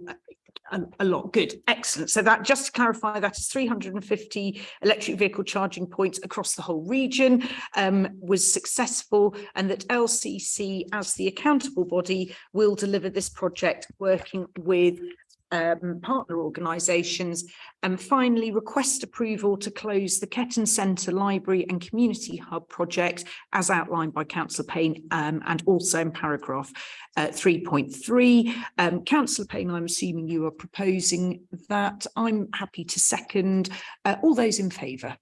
a lot. Good, excellent. So that, just to clarify, that is 350 electric vehicle charging points across the whole region, was successful, and that LCC, as the accountable body, will deliver this project working with partner organisations. And finally, request approval to close the Ketton Centre Library and Community Hub project as outlined by Councillor Payne, and also in paragraph 3.3. Councillor Payne, I'm assuming you are proposing that. I'm happy to second. All those in favour?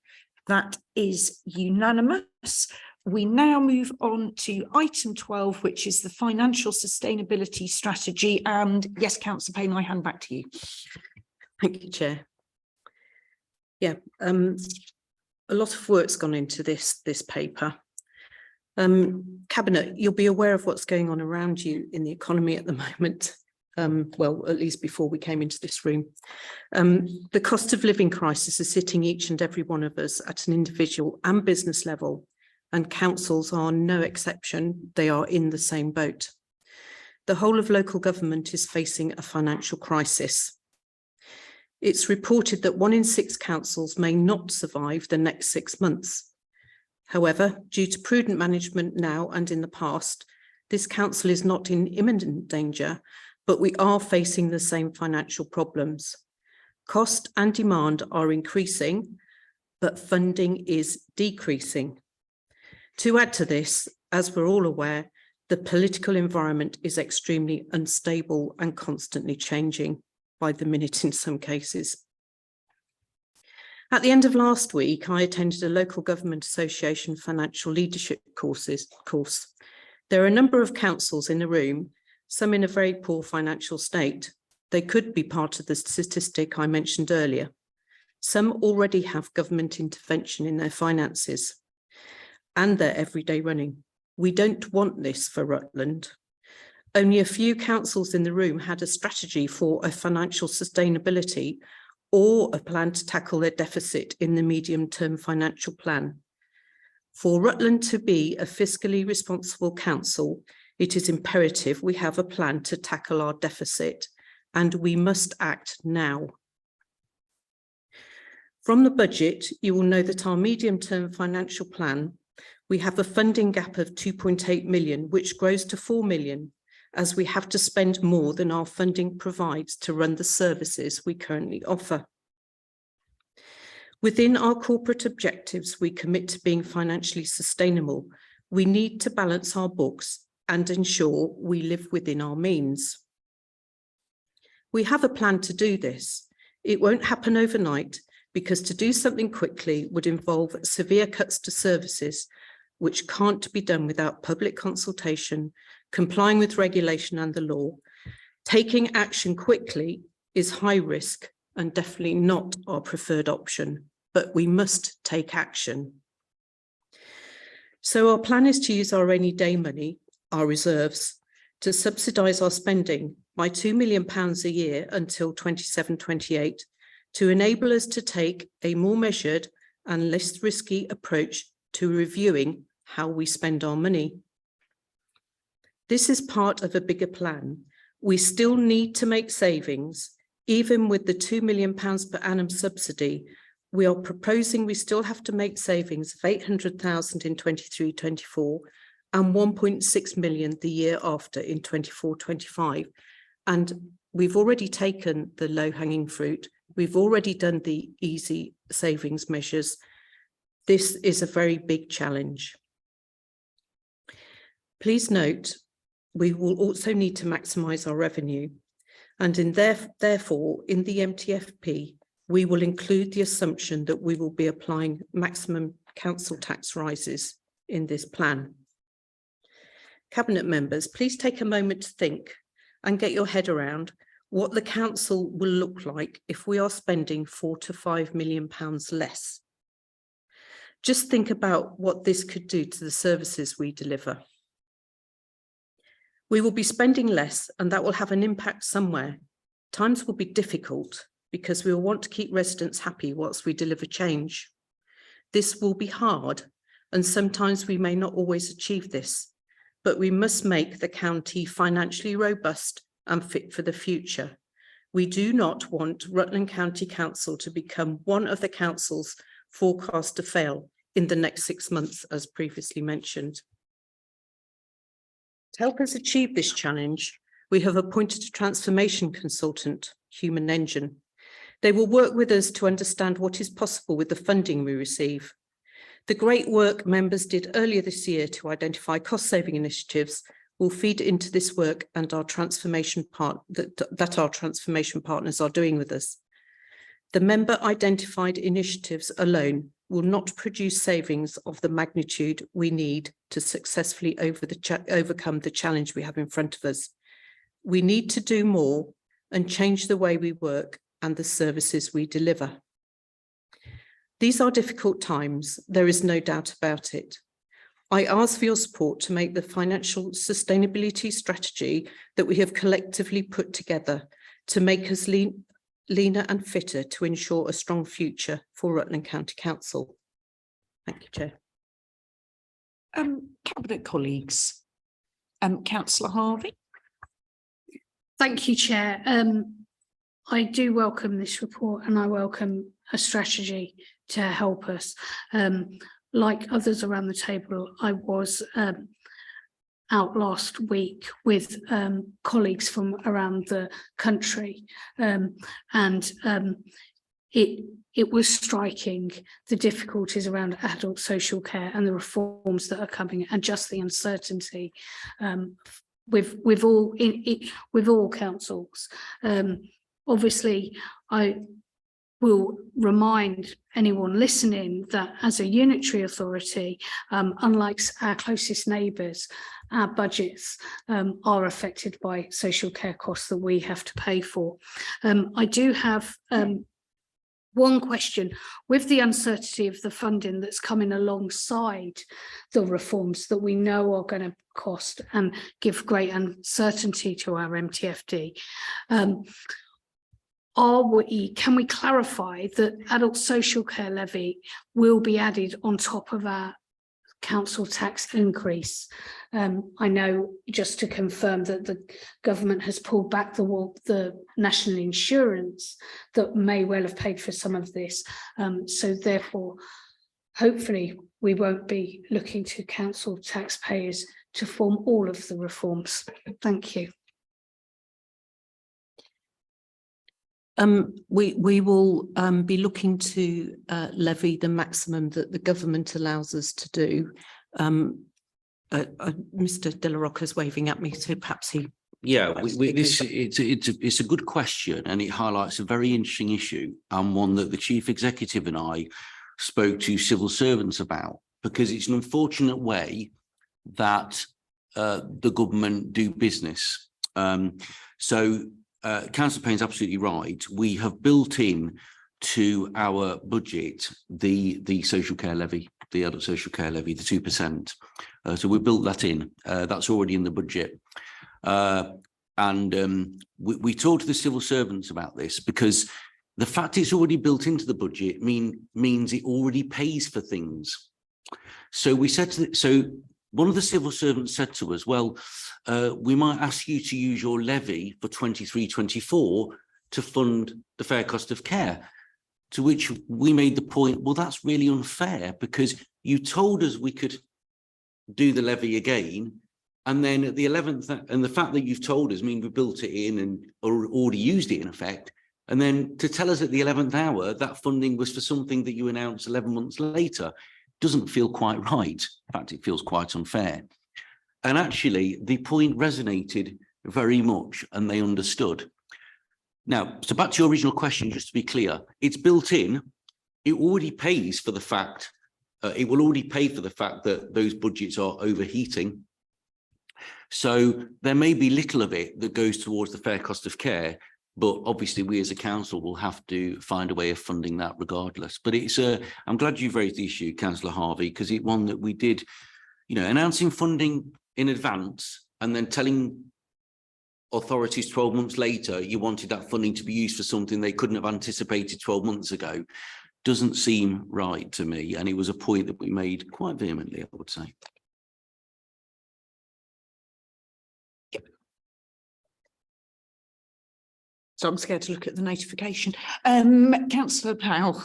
That is unanimous. We now move on to item 12, which is the financial sustainability strategy. And yes, Councillor Payne, I hand back to you. Thank you, Chair. Yeah, a lot of work's gone into this paper. Cabinet, you'll be aware of what's going on around you in the economy at the moment. Well, at least before we came into this room. The cost of living crisis is hitting each and every one of us at an individual and business level, and councils are no exception. They are in the same boat. The whole of local government is facing a financial crisis. It's reported that 1 in 6 councils may not survive the next 6 months. However, due to prudent management now and in the past, this council is not in imminent danger, but we are facing the same financial problems. Cost and demand are increasing, but funding is decreasing. To add to this, as we're all aware, the political environment is extremely unstable and constantly changing by the minute in some cases. At the end of last week, I attended a local government association financial leadership course. There are a number of councils in the room, some in a very poor financial state. They could be part of the statistic I mentioned earlier. Some already have government intervention in their finances and their everyday running. We don't want this for Rutland. Only a few councils in the room had a strategy for a financial sustainability or a plan to tackle their deficit in the medium-term financial plan. For Rutland to be a fiscally responsible council, it is imperative we have a plan to tackle our deficit, and we must act now. From the budget, you will know that our medium-term financial plan, we have a funding gap of 2.8 million, which grows to 4 million, as we have to spend more than our funding provides to run the services we currently offer. Within our corporate objectives, we commit to being financially sustainable. We need to balance our books and ensure we live within our means. We have a plan to do this. It won't happen overnight, because to do something quickly would involve severe cuts to services, which can't be done without public consultation, complying with regulation and the law. Taking action quickly is high risk and definitely not our preferred option, but we must take action. So our plan is to use our rainy day money, our reserves, to subsidise our spending by £2 million a year until 27-28 to enable us to take a more measured and less risky approach to reviewing how we spend our money. This is part of a bigger plan. We still need to make savings. Even with the £2 million per annum subsidy, we are proposing we still have to make savings of 800,000 in 23-24 and 1.6 million the year after in 24-25. And we've already taken the low-hanging fruit. We've already done the easy savings measures. This is a very big challenge. Please note, we will also need to maximise our revenue. And therefore, in the MTFP, we will include the assumption that we will be applying maximum council tax rises in this plan. Cabinet members, please take a moment to think and get your head around what the council will look like if we are spending £4 to £5 million less. Just think about what this could do to the services we deliver. We will be spending less, and that will have an impact somewhere. Times will be difficult because we will want to keep residents happy whilst we deliver change. This will be hard, and sometimes we may not always achieve this, but we must make the county financially robust and fit for the future. We do not want Rutland County Council to become one of the councils forecast to fail in the next 6 months, as previously mentioned. To help us achieve this challenge, we have appointed a transformation consultant, Human Engine. They will work with us to understand what is possible with the funding we receive. The great work members did earlier this year to identify cost-saving initiatives will feed into this work and our transformation that our transformation partners are doing with us. The member-identified initiatives alone will not produce savings of the magnitude we need to successfully overcome the challenge we have in front of us. We need to do more and change the way we work and the services we deliver. These are difficult times, there is no doubt about it. I ask for your support to make the financial sustainability strategy that we have collectively put together to make us leaner and fitter to ensure a strong future for Rutland County Council. Thank you, Chair. Cabinet colleagues, Councillor Harvey. Thank you, Chair. I do welcome this report and I welcome a strategy to help us. Like others around the table, I was out last week with colleagues from around the country, and it was striking, the difficulties around adult social care and the reforms that are coming, and just the uncertainty with all councils. Obviously, I will remind anyone listening that as a unitary authority, unlike our closest neighbours, our budgets are affected by social care costs that we have to pay for. I do have one question. With the uncertainty of the funding that's coming alongside the reforms that we know are going to cost and give great uncertainty to our MTFD, can we clarify that adult social care levy will be added on top of our council tax increase? I know, just to confirm, that the government has pulled back the national insurance that may well have paid for some of this. So therefore, hopefully we won't be looking to council taxpayers to form all of the reforms. Thank you. We will be looking to levy the maximum that the government allows us to do. Mr. De La Rocca is waving at me, so perhaps he. Yeah, it's a good question, and it highlights a very interesting issue, and one that the Chief Executive and I spoke to civil servants about, because it's an unfortunate way that the government do business. Councillor Payne's absolutely right. We have built in to our budget the social care levy, the adult social care levy, the 2%. So we built that in. That's already in the budget. We talked to the civil servants about this because the fact it's already built into the budget means it already pays for things. So we said one of the civil servants said to us, well, we might ask you to use your levy for 23-24 to fund the fair cost of care. To which we made the point, well, that's really unfair because you told us we could do the levy again. And then at the 11th, and the fact that you've told us, I mean, we built it in and already used it in effect. And then to tell us at the 11th hour that funding was for something that you announced 11 months later doesn't feel quite right. In fact, it feels quite unfair. And actually, the point resonated very much and they understood. Now, so back to your original question, just to be clear, it's built in, it already pays for the fact, it will already pay for the fact that those budgets are overheating. So there may be little of it that goes towards the fair cost of care, but obviously we as a council will have to find a way of funding that regardless. But it's I'm glad you've raised the issue, Councillor Harvey, because it's one that we did, you know, announcing funding in advance and then telling authorities 12 months later you wanted that funding to be used for something they couldn't have anticipated 12 months ago doesn't seem right to me. And it was a point that we made quite vehemently, I would say. So I'm scared to look at the notification. Councillor Powell.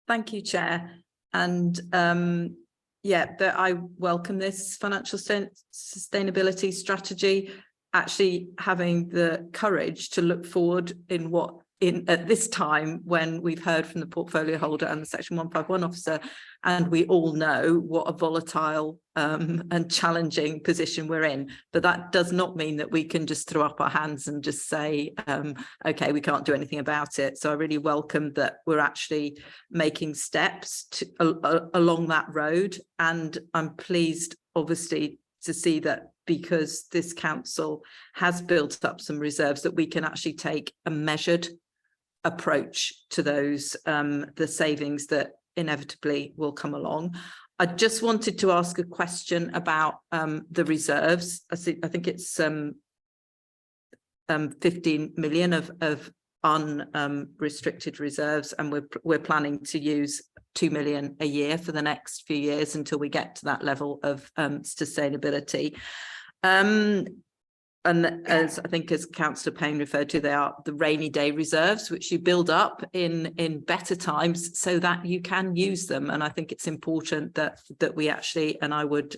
Thank you, Chair. And I welcome this financial sustainability strategy, actually having the courage to look forward at this time when we've heard from the portfolio holder and the Section 151 officer, and we all know what a volatile and challenging position we're in. But that does not mean that we can just throw up our hands and just say, okay, we can't do anything about it. So I really welcome that we're actually making steps along that road. And I'm pleased, obviously, to see that because this council has built up some reserves, that we can actually take a measured approach to those, the savings that inevitably will come along. I just wanted to ask a question about the reserves. I think it's 15 million of unrestricted reserves, and we're planning to use 2 million a year for the next few years until we get to that level of sustainability. And as I think as Councillor Payne referred to, they are the rainy day reserves, which you build up in better times so that you can use them. And I think it's important that we actually, and I would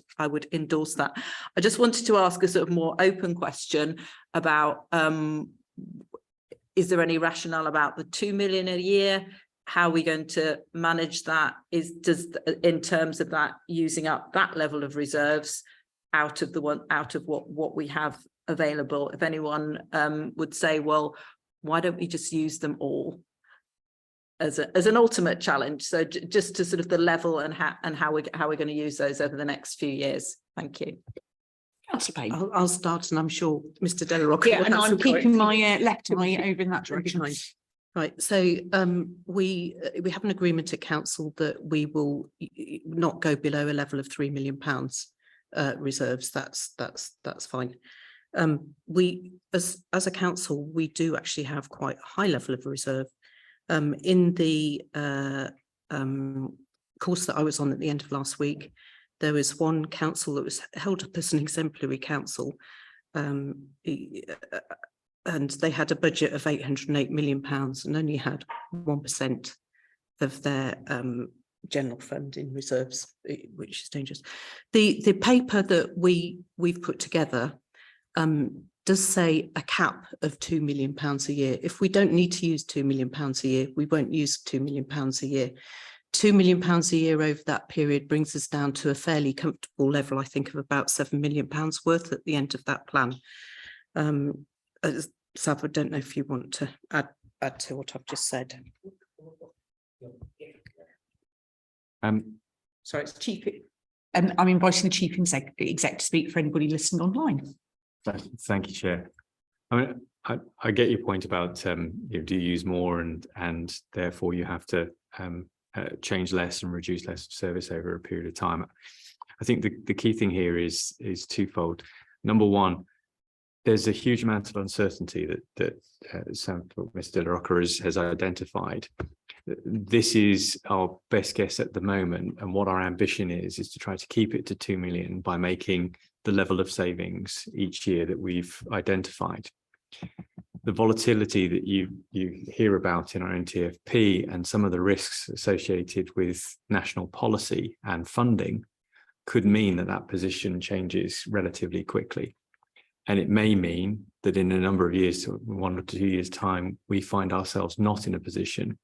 endorse that. I just wanted to ask a sort of more open question about, is there any rationale about the 2 million a year? How are we going to manage that? In terms of that, using up that level of reserves out of what we have available? If anyone would say, well, why don't we just use them all as an ultimate challenge? So just to sort of the level and how we're going to use those over the next few years. Thank you. Councillor Payne. I'll start, and I'm sure Mr. Delarocque. Yeah, and I'm keeping my left eye over in that direction. Right, so we have an agreement at council that we will not go below a level of £3 million reserves. That's fine. We as a council, we do actually have quite a high level of reserve. In the course that I was on at the end of last week, there was one council that was held up as an exemplary council, and they had a budget of £808 million and only had 1% of their general fund in reserves, which is dangerous. The paper that we've put together does say a cap of £2 million a year. If we don't need to use £2 million a year, we won't use £2 million a year. £2 million a year over that period brings us down to a fairly comfortable level, I think, of about £7 million worth at the end of that plan. Sav, I don't know if you want to add to what I've just said. Sorry, it's chief. I'm inviting the chief exec to speak for anybody listening online. Thank you, Chair. I mean, I get your point about do you use more and therefore you have to change less and reduce less service over a period of time. I think the key thing here is twofold. Number one, there's a huge amount of uncertainty that Mr. LaRocca has identified. This is our best guess at the moment, and what our ambition is to try to keep it to 2 million by making the level of savings each year that we've identified. The volatility that you hear about in our NTFP and some of the risks associated with national policy and funding could mean that position changes relatively quickly. And it may mean that in a number of years, 1 or 2 years' time, we find ourselves not in a position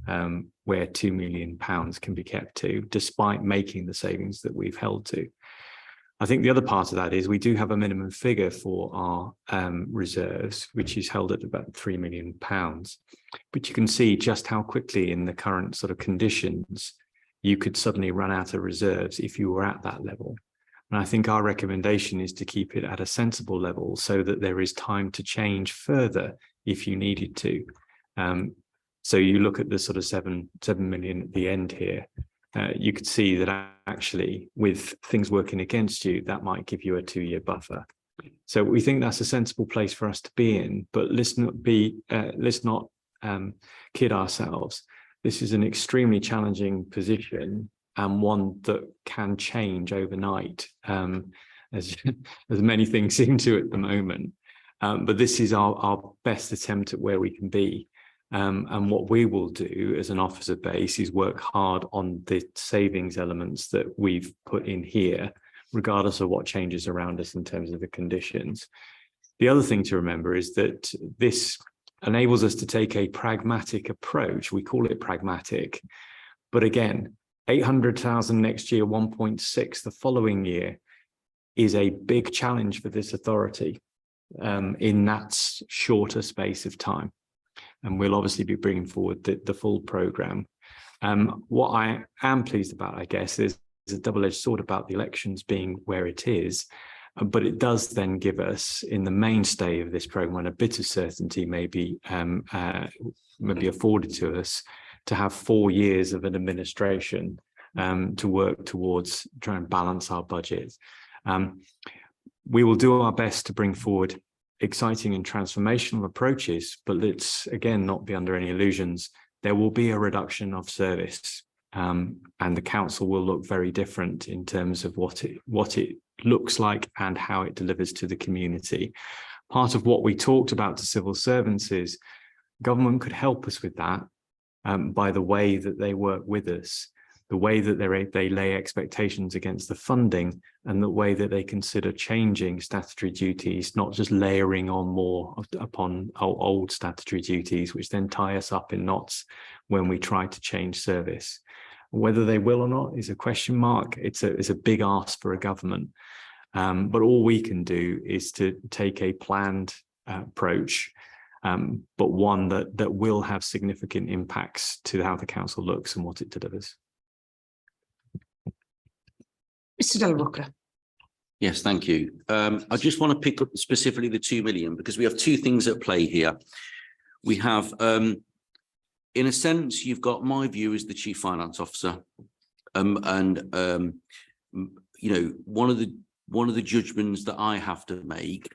where £2 million can be kept to, despite making the savings that we've held to. I think the other part of that is we do have a minimum figure for our reserves, which is held at about £3 million. But you can see just how quickly in the current sort of conditions, you could suddenly run out of reserves if you were at that level. And I think our recommendation is to keep it at a sensible level so that there is time to change further if you needed to. So you look at the sort of 7 million at the end here. You could see that actually with things working against you, that might give you a 2-year buffer. So we think that's a sensible place for us to be in, but let's not kid ourselves. This is an extremely challenging position and one that can change overnight, as many things seem to at the moment. But this is our best attempt at where we can be. And what we will do as an officer base is work hard on the savings elements that we've put in here, regardless of what changes around us in terms of the conditions. The other thing to remember is that this enables us to take a pragmatic approach. We call it pragmatic, but again, 800,000 next year, 1.6 the following year is a big challenge for this authority in that shorter space of time. And we'll obviously be bringing forward the full programme. What I am pleased about, I guess, is a double-edged sword about the elections being where it is, but it does then give us, in the mainstay of this programme, a bit of certainty may be afforded to us to have 4 years of an administration to work towards trying to balance our budget. We will do our best to bring forward exciting and transformational approaches, but let's again not be under any illusions. There will be a reduction of service, and the council will look very different in terms of what it looks like and how it delivers to the community. Part of what we talked about to civil servants is government could help us with that by the way that they work with us, the way that they lay expectations against the funding, and the way that they consider changing statutory duties, not just layering on more upon old statutory duties, which then tie us up in knots when we try to change service. Whether they will or not is a question mark. It's a big ask for a government. But all we can do is to take a planned approach, but one that will have significant impacts to how the council looks and what it delivers. Mr. Della Rocca. Yes, thank you. I just want to pick up specifically the 2 million because we have two things at play here. We have, in a sense, you've got my view as the Chief Finance Officer, you know, one of the judgments that I have to make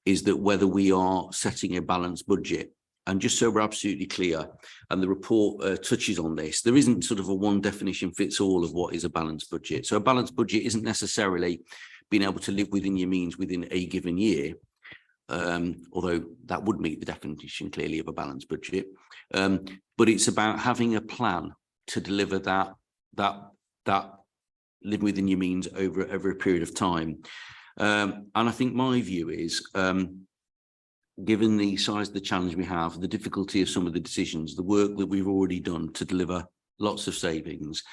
is that whether we are setting a balanced budget. And just so we're absolutely clear, and the report touches on this, there isn't sort of a one definition fits all of what is a balanced budget. So a balanced budget isn't necessarily being able to live within your means within a given year, although that would meet the definition clearly of a balanced budget. But it's about having a plan to deliver that live within your means over a period of time. And I think my view is, given the size of the challenge we have, the difficulty of some of the decisions, the work that we've already done to deliver lots of savings,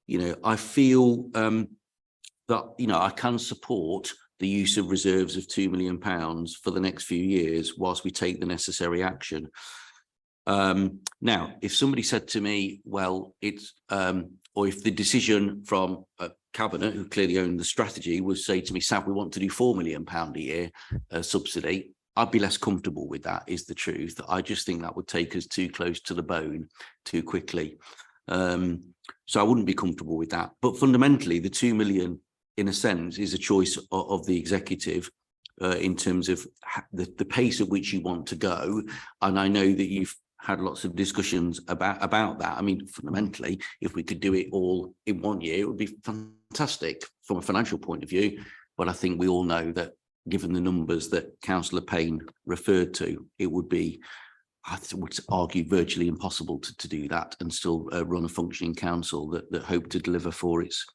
you know, I feel that, you know, I can support the use of reserves of £2 million for the next few years whilst we take the necessary action. Now, if somebody said to me, well, it's, or if the decision from Cabinet, who clearly owned the strategy, would say to me, Sav, we want to do £4 million a year subsidy, I'd be less comfortable with that, is the truth. I just think that would take us too close to the bone too quickly. So I wouldn't be comfortable with that. But fundamentally, the 2 million, in a sense, is a choice of the executive in terms of the pace at which you want to go. And I know that you've had lots of discussions about that. I mean, fundamentally, if we could do it all in 1 year, it would be fantastic from a financial point of view. But I think we all know that given the numbers that Councillor Payne referred to, it would be, I would argue, virtually impossible to do that and still run a functioning council that hope to deliver for its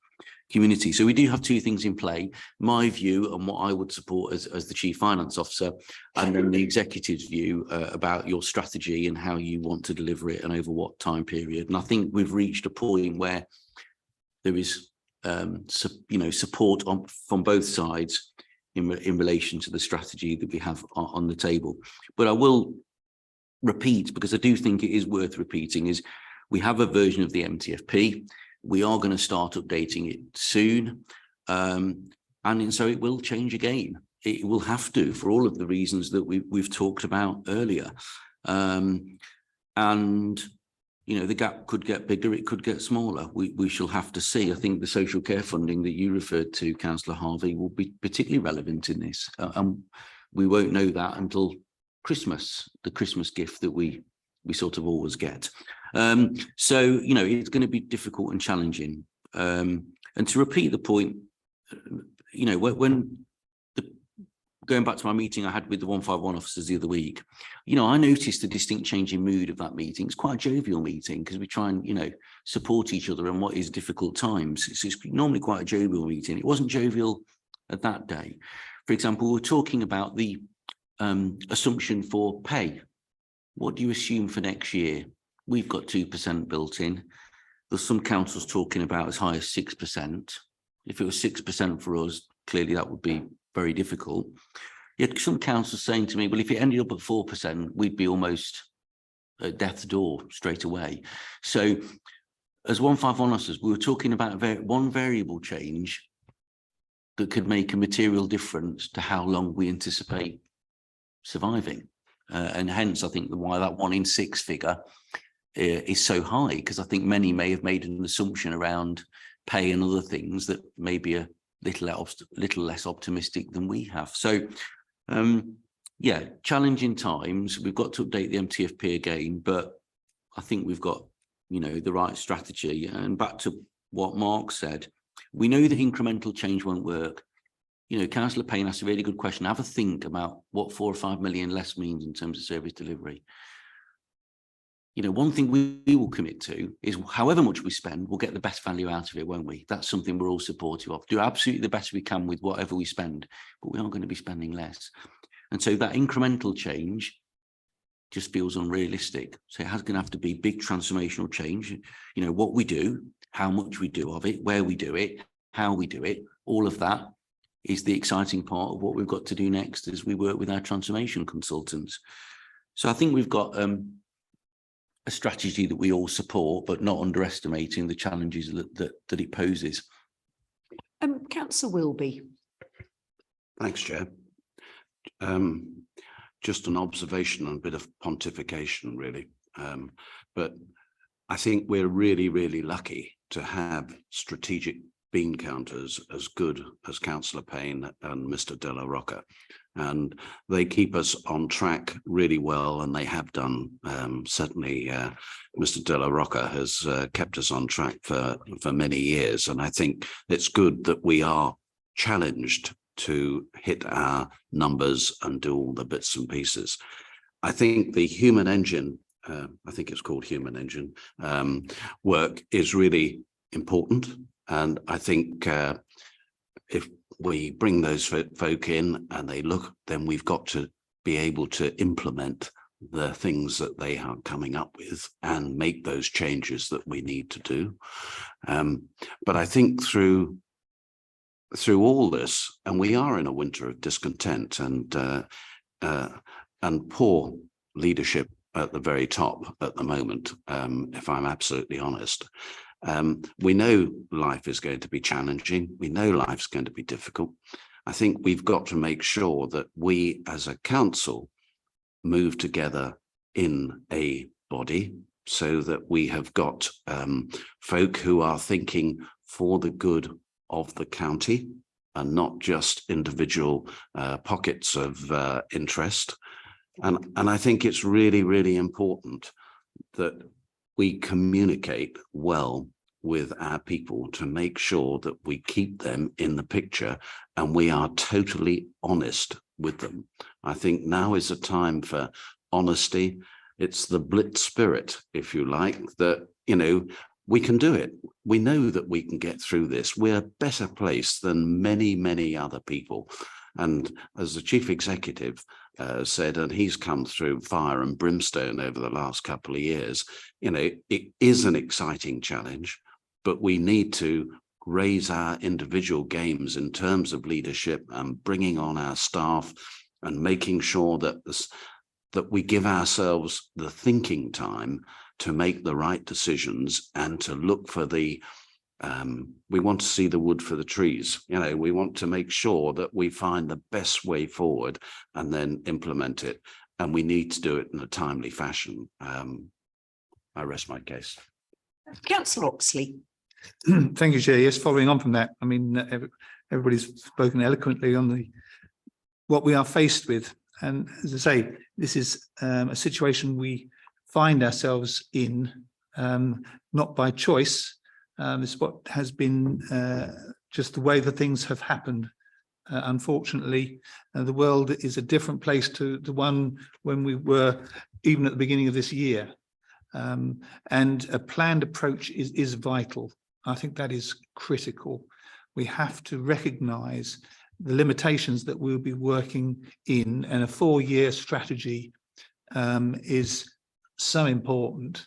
community. So we do have two things in play: my view and what I would support as the Chief Finance Officer, and then the executive's view about your strategy and how you want to deliver it and over what time period. And I think we've reached a point where there is support from both sides in relation to the strategy that we have on the table. But I will repeat, because I do think it is worth repeating, is we have a version of the MTFP. We are going to start updating it soon. And so it will change again. It will have to, for all of the reasons that we've talked about earlier. And, you know, the gap could get bigger, it could get smaller. We shall have to see. I think the social care funding that you referred to, Councillor Harvey, will be particularly relevant in this. And we won't know that until Christmas, the Christmas gift that we sort of always get. So, you know, it's going to be difficult and challenging. And to repeat the point, you know, going back to my meeting I had with the 151 officers the other week, you know, I noticed a distinct change in mood of that meeting. It's quite a jovial meeting because we try and, you know, support each other in what is difficult times. It's normally quite a jovial meeting. It wasn't jovial at that day. For example, we're talking about the assumption for pay. What do you assume for next year? We've got 2% built in. There's some councils talking about as high as 6%. If it was 6% for us, clearly that would be very difficult. Yet some councils saying to me, well, if it ended up at 4%, we'd be almost at death's door straight away. So as 151 officers, we were talking about one variable change that could make a material difference to how long we anticipate surviving. And hence, I think why that 1 in 6 figure is so high, because I think many may have made an assumption around pay and other things that may be a little less optimistic than we have. So, yeah, challenging times. We've got to update the MTFP again, but I think we've got, you know, the right strategy. And back to what Mark said, we know that incremental change won't work. You know, Councillor Payne asked a really good question. Have a think about what 4 or 5 million less means in terms of service delivery. You know, one thing we will commit to is however much we spend, we'll get the best value out of it, won't we? That's something we're all supportive of. Do absolutely the best we can with whatever we spend, but we are going to be spending less. And so that incremental change just feels unrealistic. So it has going to have to be big transformational change. You know, what we do, how much we do of it, where we do it, how we do it, all of that is the exciting part of what we've got to do next as we work with our transformation consultants. So I think we've got a strategy that we all support, but not underestimating the challenges that it poses. Councillor Wilby. Thanks, Chair. Just an observation and a bit of pontification, really. But I think we're really, really lucky to have strategic bean counters as good as Councillor Payne and Mr. De La Rocca, and they keep us on track really well, and they have done. Certainly Mr. De La Rocca has kept us on track for many years, and I think it's good that we are challenged to hit our numbers and do all the bits and pieces. I think the human engine, I think it's called human engine, work is really important. And I think if we bring those folk in and they look, then we've got to be able to implement the things that they are coming up with and make those changes that we need to do. But I think through all this, and we are in a winter of discontent and poor leadership at the very top at the moment, if I'm absolutely honest. We know life is going to be challenging. We know life's going to be difficult. I think we've got to make sure that we as a council move together in a body so that we have got folk who are thinking for the good of the county and not just individual pockets of interest. And I think it's really, really important that we communicate well with our people to make sure that we keep them in the picture and we are totally honest with them. I think now is a time for honesty. It's the Blitz spirit, if you like, that, you know, we can do it. We know that we can get through this. We're better placed than many, many other people. And as the chief executive said, and he's come through fire and brimstone over the last couple of years, you know, it is an exciting challenge, but we need to raise our individual games in terms of leadership and bringing on our staff and making sure that that we give ourselves the thinking time to make the right decisions and to look for the we want to see the wood for the trees. You know, we want to make sure that we find the best way forward and then implement it. And we need to do it in a timely fashion. I rest my case. Councillor Oxley. Thank you, Chair. Yes, following on from that, I mean, everybody's spoken eloquently on what we are faced with. And as I say, this is a situation we find ourselves in, not by choice. This is what has been just the way the things have happened. Unfortunately, the world is a different place to the one when we were even at the beginning of this year. And a planned approach is vital. I think that is critical. We have to recognise the limitations that we'll be working in, and a 4-year strategy is so important.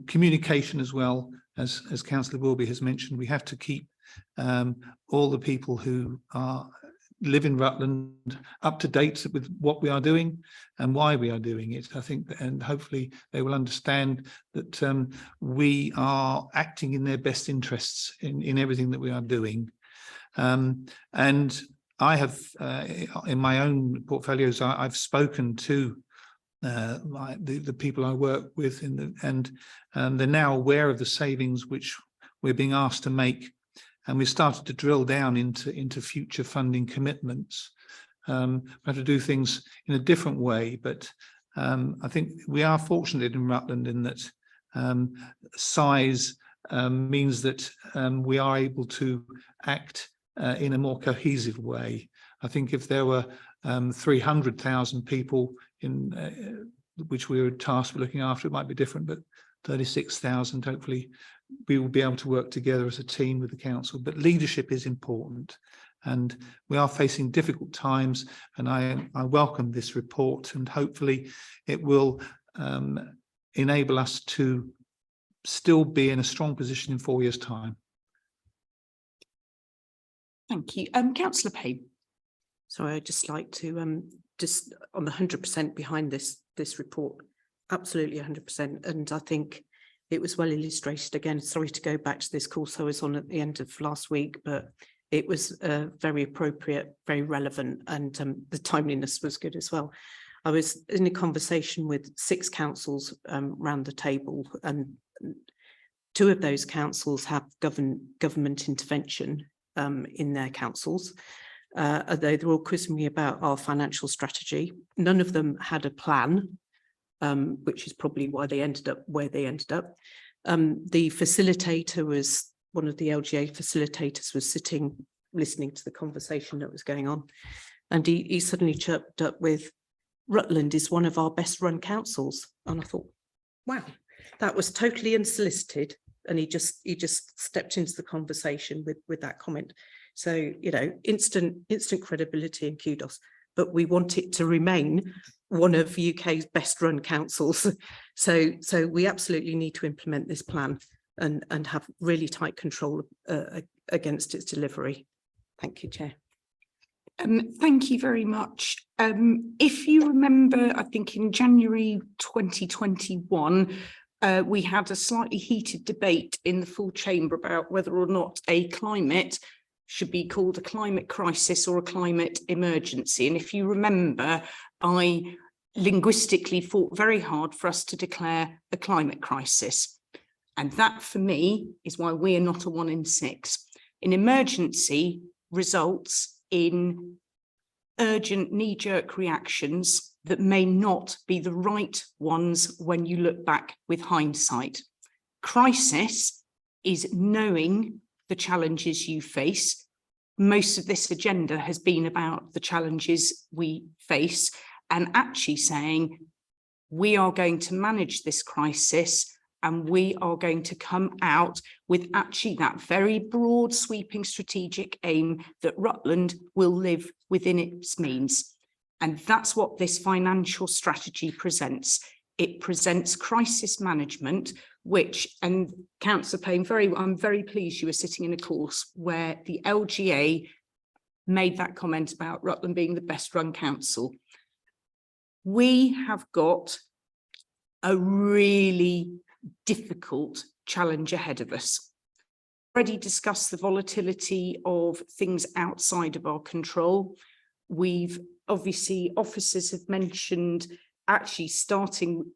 Communication as well, as Councillor Wilby has mentioned, we have to keep all the people who live in Rutland up to date with what we are doing and why we are doing it. I think, and hopefully they will understand that we are acting in their best interests in everything that we are doing. And I have, in my own portfolios, I've spoken to the people I work with, and they're now aware of the savings which we're being asked to make, and we've started to drill down into future funding commitments. We have to do things in a different way, but I think we are fortunate in Rutland in that size means that we are able to act in a more cohesive way. I think if there were 300,000 people in which we were tasked with looking after, it might be different, but 36,000, hopefully we will be able to work together as a team with the council. But leadership is important, and we are facing difficult times, and I welcome this report, and hopefully it will enable us to still be in a strong position in 4 years' time. Thank you. Councillor Payne. So I'd just like to just on the 100% behind this report, absolutely 100%. And I think it was well illustrated again. Sorry to go back to this course I was on at the end of last week, but it was very appropriate, very relevant, and the timeliness was good as well. I was in a conversation with 6 councils around the table, and 2 of those councils have government intervention in their councils. They're all quizzing me about our financial strategy. None of them had a plan, which is probably why they ended up where they ended up. The facilitator was, one of the LGA facilitators was sitting, listening to the conversation that was going on. And he suddenly chirped up with, Rutland is one of our best run councils. And I thought, wow, that was totally unsolicited. And he just stepped into the conversation with that comment. So, you know, instant credibility and kudos, but we want it to remain one of UK's best run councils. So we absolutely need to implement this plan and have really tight control against its delivery. Thank you, Chair. Thank you very much. If you remember, I think in January 2021, we had a slightly heated debate in the full chamber about whether or not a climate should be called a climate crisis or a climate emergency. And if you remember, I linguistically fought very hard for us to declare a climate crisis. And that for me is why we are not a 1 in 6. An emergency results in urgent knee-jerk reactions that may not be the right ones when you look back with hindsight. Crisis is knowing the challenges you face. Most of this agenda has been about the challenges we face and actually saying we are going to manage this crisis and we are going to come out with actually that very broad sweeping strategic aim that Rutland will live within its means. And that's what this financial strategy presents. It presents crisis management, which, and Councillor Payne, I'm very pleased you were sitting in a course where the LGA made that comment about Rutland being the best run council. We have got a really difficult challenge ahead of us. Already discussed the volatility of things outside of our control. We've obviously, officers have mentioned actually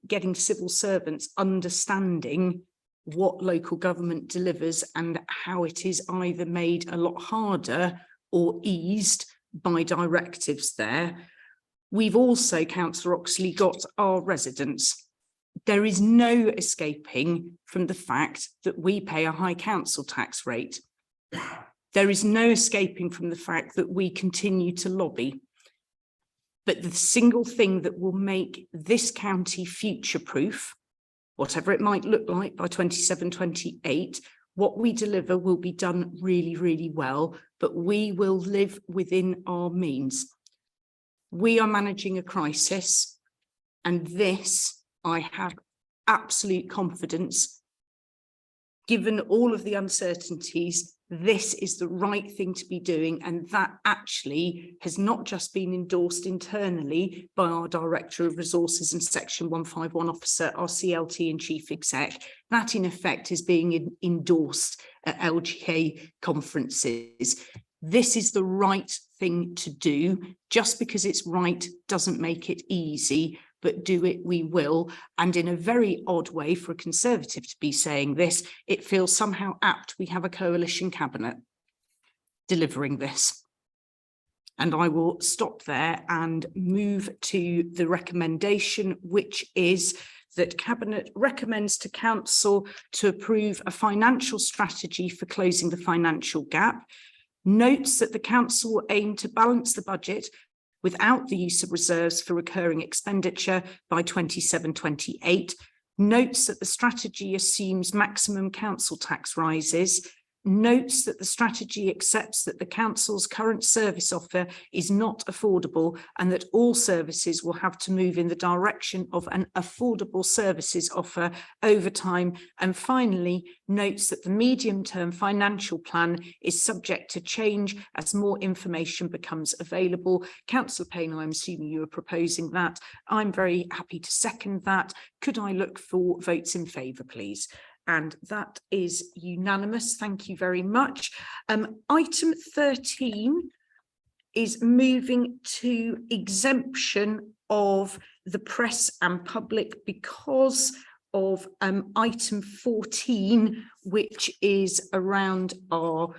getting civil servants understanding what local government delivers and how it is either made a lot harder or eased by directives there. We've also, Councillor Oxley, got our residents. There is no escaping from the fact that we pay a high council tax rate. There is no escaping from the fact that we continue to lobby. But the single thing that will make this county future-proof, whatever it might look like by 27, 28, what we deliver will be done really, really well, but we will live within our means. We are managing a crisis, and this, I have absolute confidence, given all of the uncertainties, this is the right thing to be doing, and that actually has not just been endorsed internally by our Director of Resources and Section 151 officer, our CLT and Chief Exec. That in effect is being endorsed at LGA conferences. This is the right thing to do. Just because it's right doesn't make it easy, but do it we will. And in a very odd way for a Conservative to be saying this, it feels somehow apt we have a coalition cabinet delivering this. And I will stop there and move to the recommendation, which is that Cabinet recommends to Council to approve a financial strategy for closing the financial gap, notes that the Council will aim to balance the budget without the use of reserves for recurring expenditure by 27-28, notes that the strategy assumes maximum council tax rises, notes that the strategy accepts that the council's current service offer is not affordable and that all services will have to move in the direction of an affordable services offer over time, and finally notes that the medium-term financial plan is subject to change as more information becomes available. Councillor Payne, I'm assuming you are proposing that. I'm very happy to second that. Could I look for votes in favour, please? And that is unanimous. Thank you very much. Item 13 is moving to exemption of the press and public because of item 14, which is around our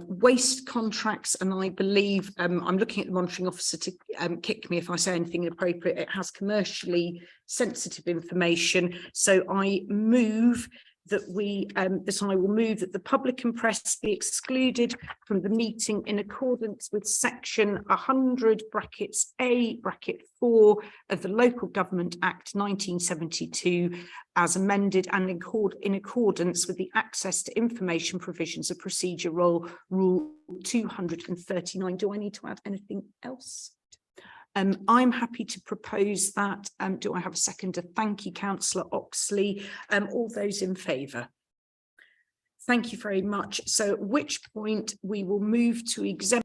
waste contracts. And I believe I'm looking at the monitoring officer to kick me if I say anything inappropriate. It has commercially sensitive information. So I move that I will move that the public and press be excluded from the meeting in accordance with section 100 brackets A bracket 4 of the Local Government Act 1972 as amended and in accordance with the access to information provisions of procedure rule 239. Do I need to add anything else? I'm happy to propose that. Do I have a seconder? Thank you, Councillor Oxley. All those in favour? Thank you very much. So at which point we will move to exempt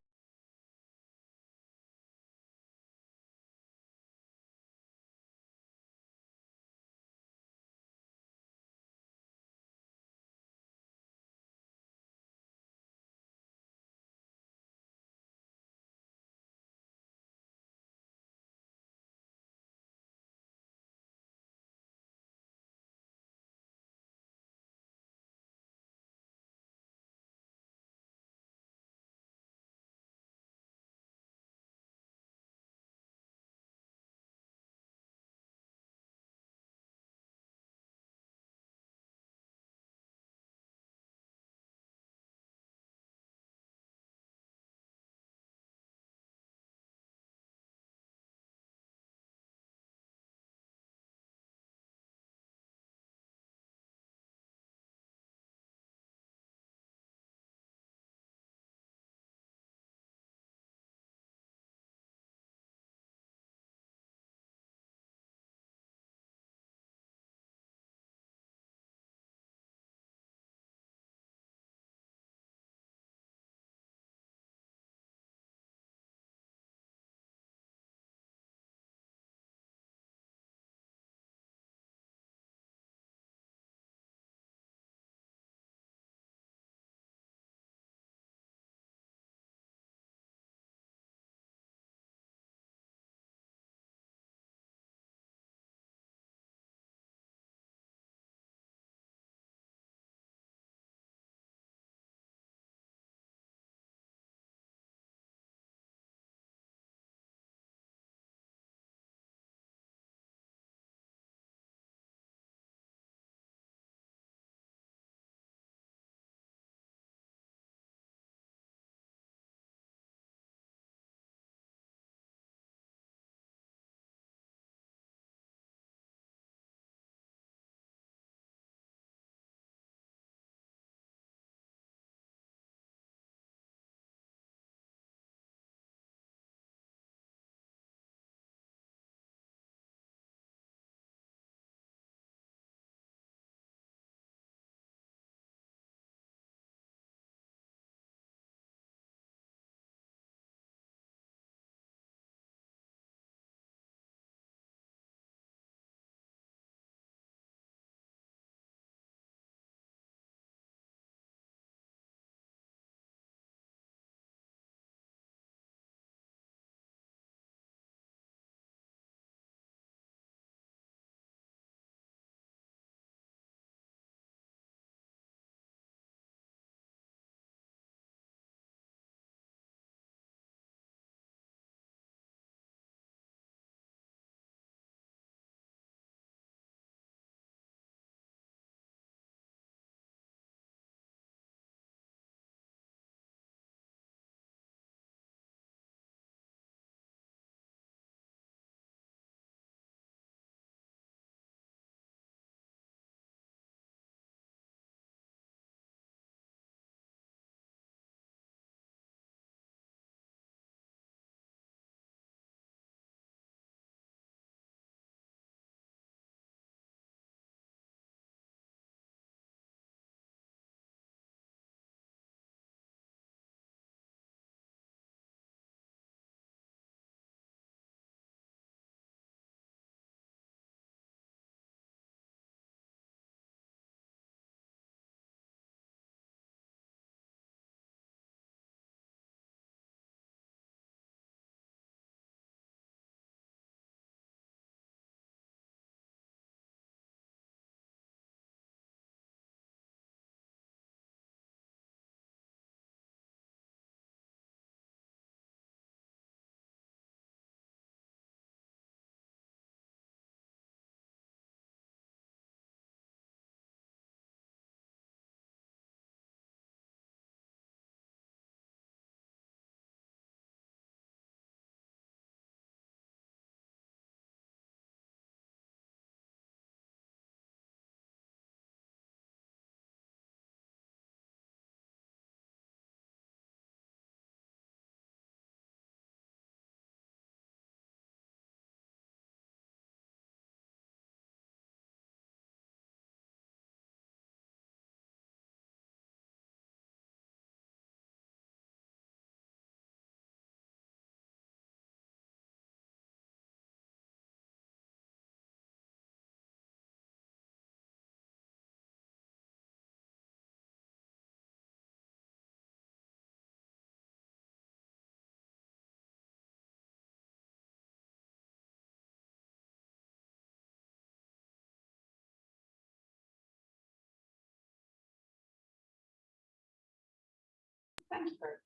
Thank you very much.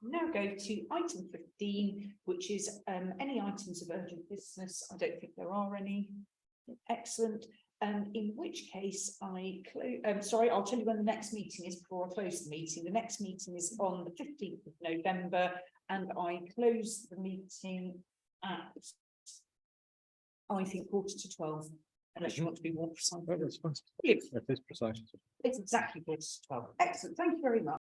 Now go to item 15, which is any items of urgent business. I don't think there are any. Excellent. In which case I'll tell you when the next meeting is before I close the meeting. The next meeting is on the 15th of November, and I close the meeting at, I think, 11:45, unless you want to be more precise. Brilliant. That is precise. It's exactly 11:45. Excellent. Thank you very much.